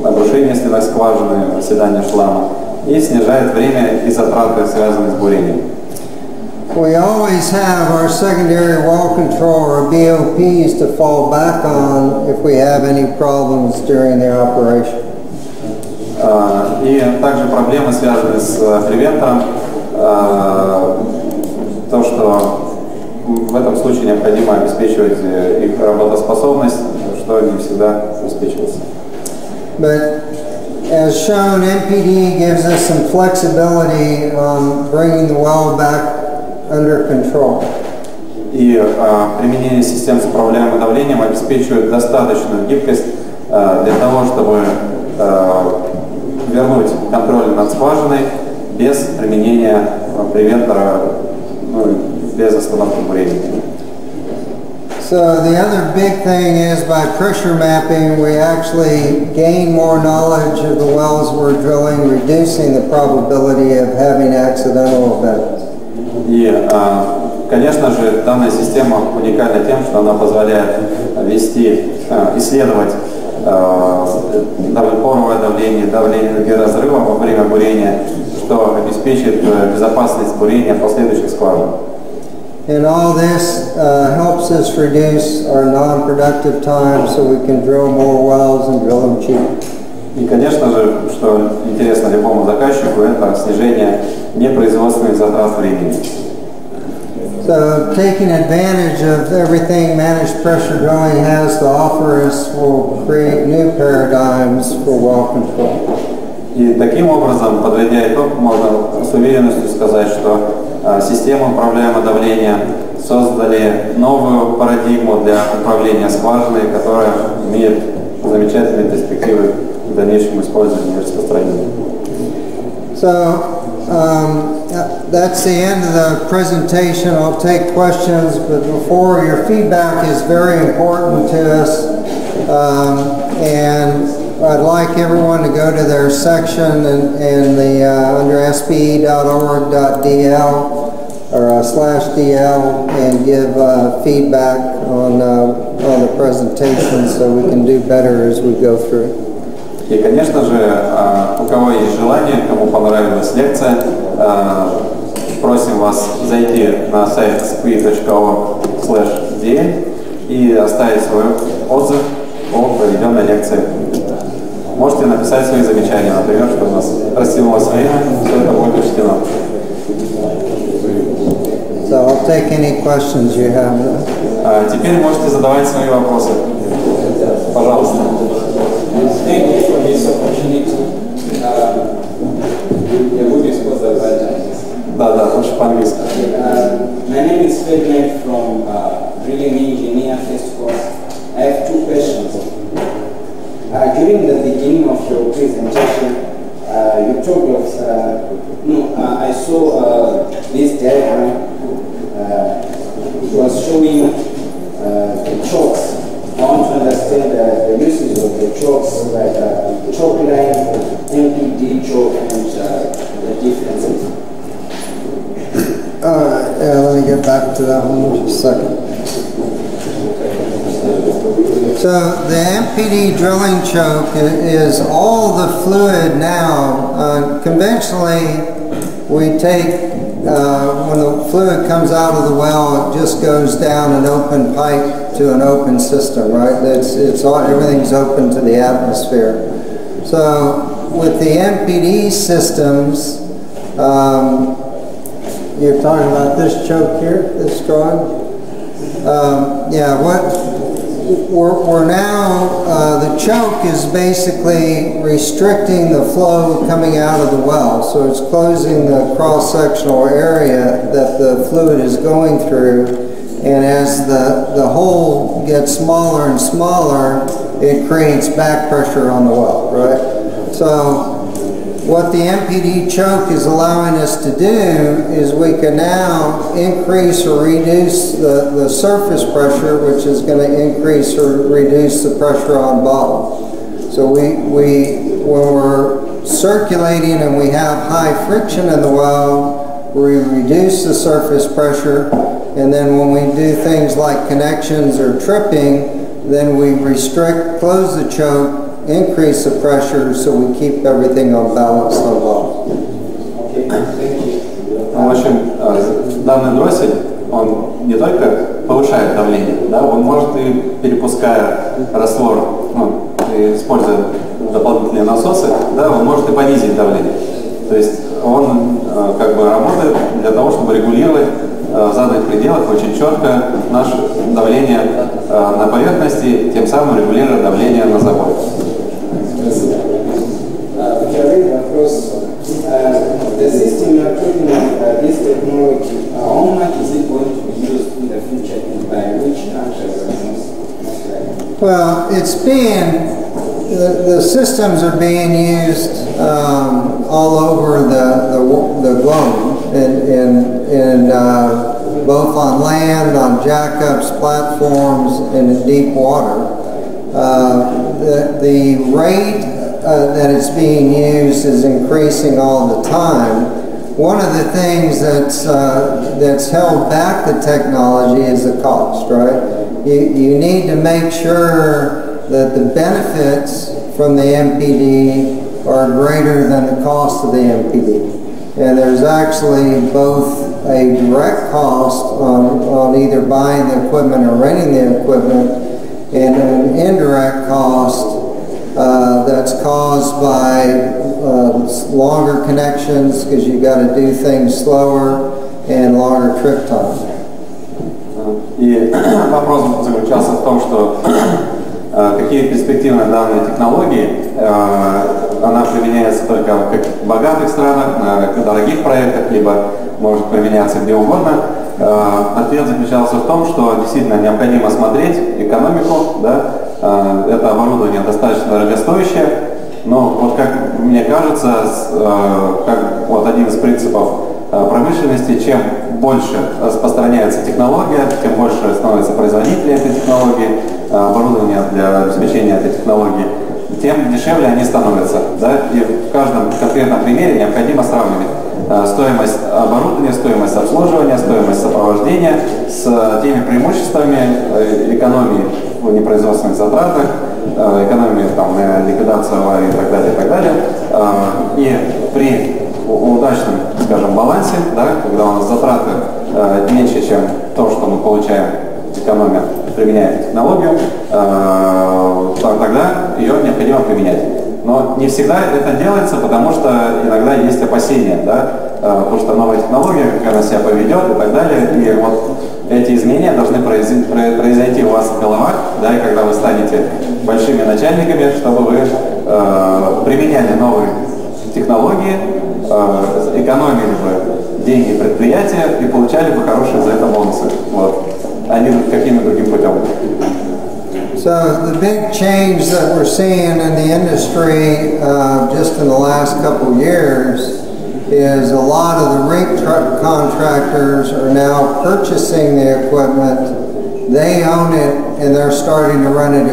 обрушение стенной скважины, оседание шлама, и снижает время и затраты, связанные с бурением. We always have our secondary well control or BOPs to fall back on if we have any problems during the operation. И также проблемы, связанные с превентором, то, что в этом случае необходимо обеспечивать их работоспособность, что не всегда обеспечивается. But as shown, MPD gives us some flexibility on bringing the well back under control. И применение систем с управляемым давлением обеспечивает достаточную гибкость для того, чтобы вернуть контроль над скважиной без применения превентора, без остановки бурения. So the other big thing is by pressure mapping, we actually gain more knowledge of the wells we're drilling, reducing the probability of having accidental events. И, конечно же, данная система уникальна тем, что она позволяет исследовать поровое давление, давление разрыва во время бурения, что обеспечит безопасность бурения последующих скважин. And all this helps us reduce our non-productive time so we can drill more wells and drill them cheap. И, конечно же, что интересно любому заказчику, это снижение непроизводственных затрат времени. So taking advantage of everything managed pressure drilling has to offer us will create new paradigms for well control. И таким образом, подводя итог, можно с уверенностью сказать, что системы управляемого давления создали новую парадигму для управления скважиной, которая имеет замечательные перспективы в дальнейшем использовании и распространении. So that's the end of the presentation. I'll take questions, but before, your feedback is very important to us, and I'd like everyone to go to their section in the under spe.org.dl or /dl and give feedback on the presentation so we can do better as we go through. И, конечно же, у кого есть желание, кому понравилась лекция, просим вас зайти на сайт spe.org/dn и оставить свой отзыв о проведенной лекции. Можете написать свои замечания, например, что у нас растянулось время, все это будет учтено. So I'll take any questions you have. Теперь можете задавать свои вопросы. Пожалуйста. Thank you for this opportunity. Я буду использовать. Да, лучше по-английски. My name is Ferdinand from Drilling Engineer First Course. I have two questions. During the beginning of your presentation, you talked of, I saw this diagram. It was showing the chokes. I want to understand the uses of the chokes, like choke line, MPD choke, and the differences. Let me get back to that one just a second. So the MPD drilling choke is all the fluid now. Conventionally, we take, when the fluid comes out of the well, it just goes down an open pipe to an open system, right? Everything's open to the atmosphere. So with the MPD systems, you're talking about this choke here, this drawing? We're now, the choke is basically restricting the flow coming out of the well. So it's closing the cross-sectional area that the fluid is going through. And as the hole gets smaller and smaller, it creates back pressure on the well, right? So what the MPD choke is allowing us to do is we can now increase or reduce the surface pressure, which is going to increase or reduce the pressure on bottom. So when we're circulating and we have high friction in the well, we reduce the surface pressure, and then when we do things like connections or tripping, then we restrict, close the choke, increase the pressure, so we keep everything on balance on bottom. Okay, thank you. В общем, данный дроссель, он не только повышает давление, да, он может и перепуская раствор, используя дополнительные насосы, да, он может и понизить давление. То есть он как бы работает для того, чтобы регулировать в заданных пределах очень четко наше давление на поверхности, тем самым регулируя давление на заборе. The system you are talking about, this technology, how much is it going to be used in the future and by which countries most likely? Well, it's being, the systems are being used all over the globe, and both on land, on jackups, platforms, and in deep water. The rate that it's being used is increasing all the time. One of the things that's held back the technology is the cost, right? You need to make sure that the benefits from the MPD are greater than the cost of the MPD. And there's actually both a direct cost on either buying the equipment or renting the equipment, and an indirect cost that's caused by longer connections, because you've got to do things slower, and longer trip time. И вопрос заключался в том, что какие перспективы данной технологии, она применяется только как в богатых странах, на дорогих проектах, либо может применяться где угодно. Ответ заключался в том, что действительно необходимо смотреть экономику, да, это оборудование достаточно дорогостоящее, но вот как мне кажется, как вот один из принципов промышленности, чем больше распространяется технология, тем больше становится производителей этой технологии, оборудования для обеспечения этой технологии, тем дешевле они становятся. Да? И в каждом конкретном примере необходимо сравнивать стоимость оборудования, стоимость обслуживания, стоимость сопровождения с теми преимуществами экономии в непроизводственных затратах, экономии там, на ликвидацию аварий и так далее, и так далее. И при удачном, скажем, балансе, да, когда у нас затраты меньше, чем то, что мы получаем, экономия, применяя технологию, тогда ее необходимо применять. Но не всегда это делается, потому что иногда есть опасения, да, потому что новая технология, как она себя поведет и так далее. И вот эти изменения должны произойти у вас в головах, да, и когда вы станете большими начальниками, чтобы вы применяли новые технологии, экономили бы деньги предприятия и получали бы хорошие за это бонусы, вот, а не каким-то другим путем. So the big change that we're seeing in the industry just in the last couple of years is a lot of the rig truck contractors are now purchasing the equipment. They own it and they're starting to run it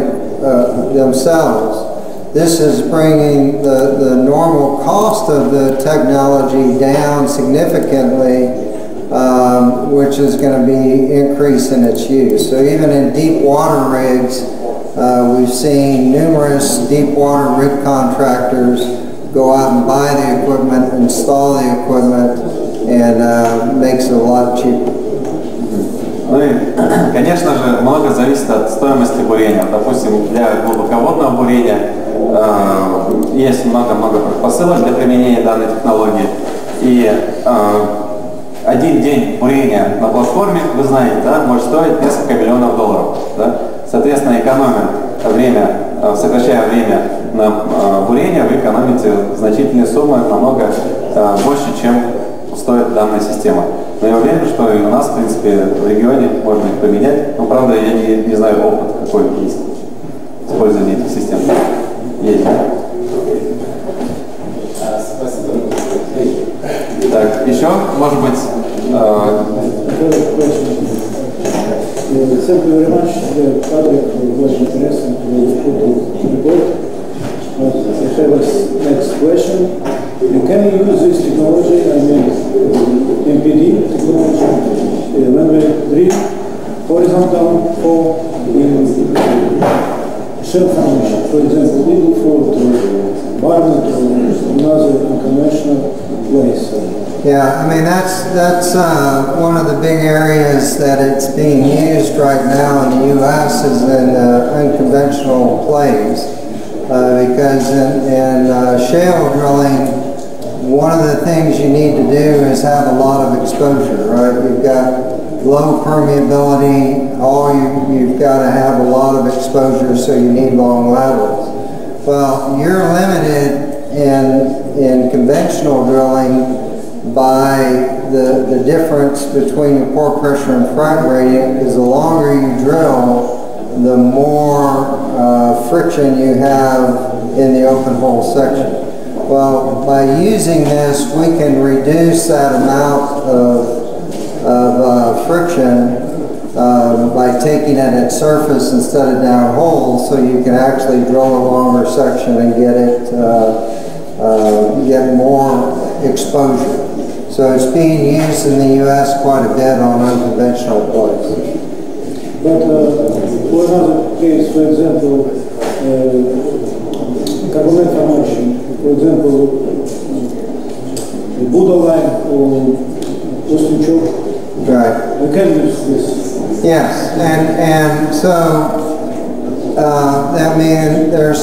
themselves. This is bringing the normal cost of the technology down significantly, which is going to be increasing its use. So even in deep water rigs, we've seen numerous deep water rig contractors go out and buy the equipment, install the equipment, and makes it a lot cheaper. Ну и, конечно же, много зависит от стоимости бурения. Допустим, для глубоководного бурения есть много-много предпосылок для применения данной технологии. И один день бурения на платформе, вы знаете, да, может стоить несколько миллионов долларов. Да? Соответственно, экономя время, сокращая время на бурение, вы экономите значительные суммы, намного больше, чем стоит данная система. Но я уверен, что и у нас, в принципе, в регионе можно их поменять. Но, правда, я не знаю опыт, какой есть использование этих систем. Есть. Так, еще, может быть... Thank you very much. Patrick was interesting to report. I have a next question. Can you use this technology, I mean MPD technology, when we drill horizontal or in shell foundation? For example, we look for Branda or another unconventional place. Yeah, I mean that's one of the big areas that it's being used right now in the U.S. is in unconventional plays, because in shale drilling, one of the things you need to do is have a lot of exposure, right? You've got low permeability, you've got to have a lot of exposure, so you need long laterals. Well, you're limited in conventional drilling by the difference between your pore pressure and frac gradient, because the longer you drill, the more friction you have in the open hole section. Well, by using this, we can reduce that amount of friction by taking it at surface instead of down hole, so you can actually drill a longer section and get more exposure. So it's being used in the U.S. quite a bit on unconventional plays. But for another case, for example, carbon formation, for example, Buddha line or Ostenchok. Right. We can use this. Yes, and so I mean there's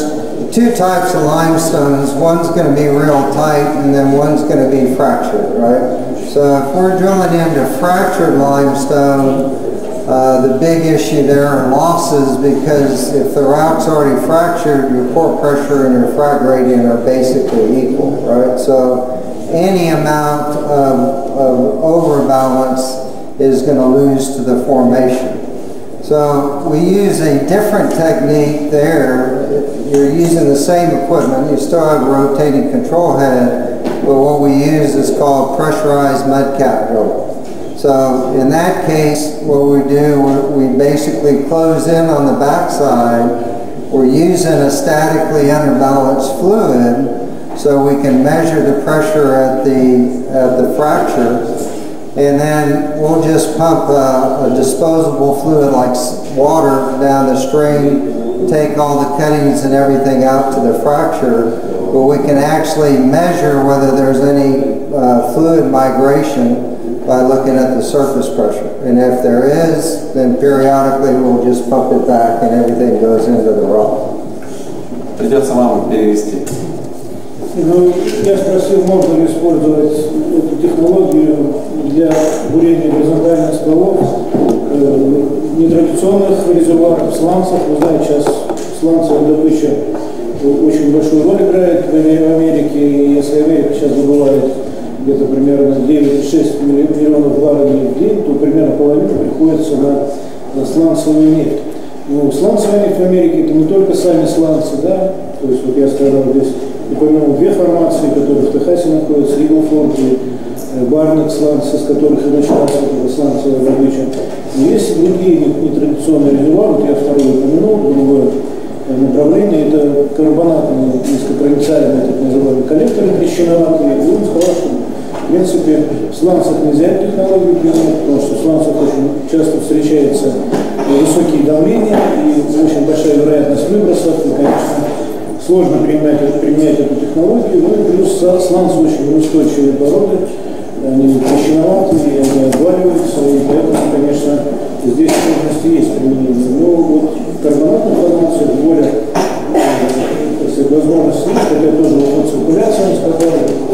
two types of limestones. One's going to be real tight, and then one's going to be fractured, right? So if we're drilling into fractured limestone, the big issue there are losses, because if the rock's already fractured, your pore pressure and your frac gradient are basically equal, right? So any amount of overbalance is going to lose to the formation. So we use a different technique there. You're using the same equipment. You still have a rotating control head, but what we use is called pressurized mud cap drilling. So in that case, what we do, we basically close in on the backside. We're using a statically underbalanced fluid, so we can measure the pressure at the fracture. And then we'll just pump a disposable fluid like water down the string, take all the cuttings and everything out to the fracture, but we can actually measure whether there's any fluid migration by looking at the surface pressure. And if there is, then periodically we'll just pump it back and everything goes into the rock. Придется вам перевести. Ну, я спросил, можно ли использовать эту технологию для бурения горизонтальных стволов, нетрадиционных резервуаров, сланцев. Вы знаете, сейчас сланцевая добыча очень большую роль играет в Америке, и если Америка сейчас добывает где-то примерно 9,6 миллионов баррелей в день, то примерно половина приходится на сланцевую нефть. Ну, сланцевая нефть в Америке это не только сами сланцы, да, то есть вот я сказал здесь, упомянул две формации, которые в Техасе находятся, Иглфорд и Барнет сланцы, с которых и началась эта сланцевая добыча. Но есть другие нетрадиционные резервуары, вот я второй упомянул, другое направление, это карбонатные низкопроницаемые, так называемые коллекторы трещиноватые. И он сказал, что в принципе в сланцах нельзя эту технологию применять, потому что в сланцах очень часто встречаются высокие давления и очень большая вероятность выбросов, и, конечно, сложно применять эту технологию, ну и плюс сланцы очень неустойчивые породы, они трещиноватые, они отваливаются, и поэтому, конечно, здесь сложности есть применение. Но вот карбонатная формация более возможность слить, хотя тоже вот циркуляция,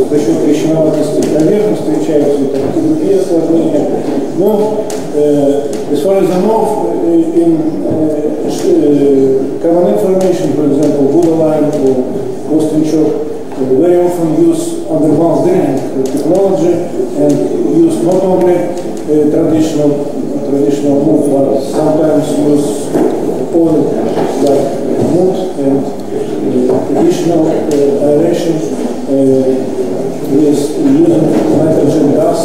за счет трещиноватости наверх встречаются и такие осложнения. Но as far as I know, in common information, for example, Buda-Lime or Boston Chalk, very often use underground drilling technology and use not only traditional move, but sometimes use oil like mud and additional aeration with using nitrogen gas.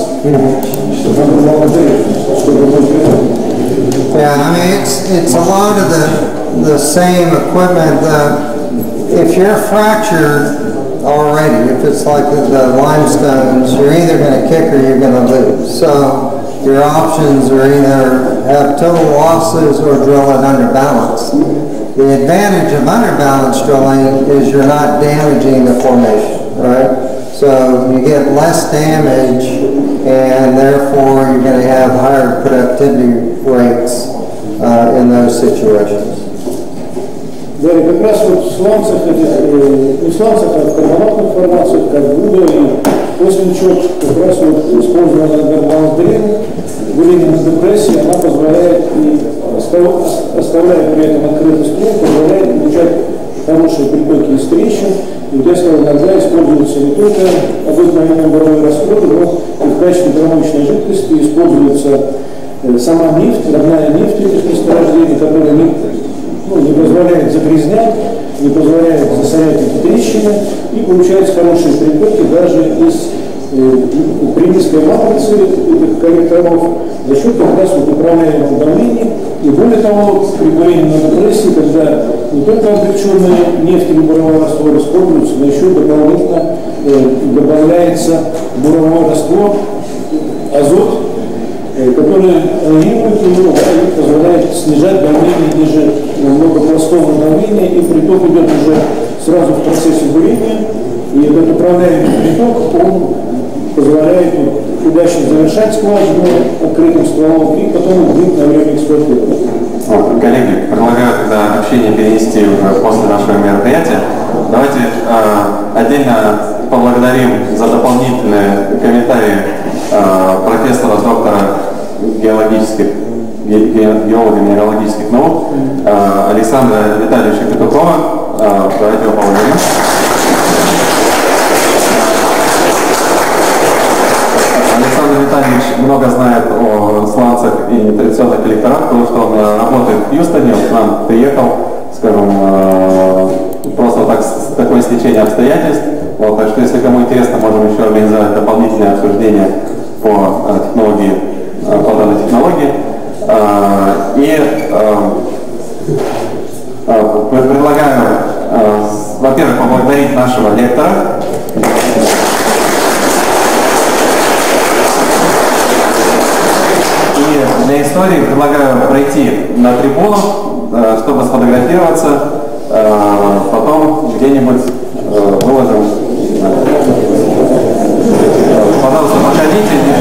Yeah, I mean it's a lot of the same equipment. If you're fractured already, if it's like the limestones, you're either going to kick or you're going to lose. So your options are either have total losses or drill it under balance. The advantage of underbalance drilling is you're not damaging the formation, right? So you get less damage and therefore you're going to have higher productivity rates in those situations. Да, и как раз вот в сланцах, не в сланцах, а в карбонатных формациях, как Буда и Осенчок, как раз вот использованная гарбаланс-дрелинг, бурение на депрессии, она позволяет, и оставляя при этом открытый ствол, позволяет получать хорошие притоки из трещин. И вот я сказал, иногда используются не только обыкновенные буровые расходы, но и в качестве промывочной жидкости используется сама нефть, родная нефть этих месторождений, которая не позволяет загрязнять, не позволяет засорять эти трещины, и получается хорошие притоки даже из примеской матрицы этих коллекторов за счет как раз вот управляемого давления. И более того, при бурении на депрессии, когда не только облегченная нефть или буровой раствор используются, но еще дополнительно добавляется буровой раствор, азот, который аэрирует его, и позволяет снижать давление ниже многопластового давления, и приток идет уже сразу в процессе бурения, и этот управляемый приток, он позволяет удачно завершать скважину открытым стволом и потом длительное время эксплуатировать. Коллеги, предлагаю тогда общение перенести уже после нашего мероприятия. Давайте отдельно поблагодарим за дополнительные комментарии профессора, доктора геолого-минералогических наук Александра Витальевича Петухова. Давайте его поблагодарим. Александр Витальевич много знает о сланцах и нетрадиционных коллекторах, потому что он работает в Хьюстоне, он к нам приехал, скажем, просто так, с такое стечение обстоятельств. Вот, так что, если кому интересно, можем еще организовать дополнительное обсуждение по технологии, по данной технологии. Предлагаю, во-первых, поблагодарить нашего лектора. И для истории предлагаю пройти на трибуну, чтобы сфотографироваться, потом где-нибудь выложим. Пожалуйста, проходите.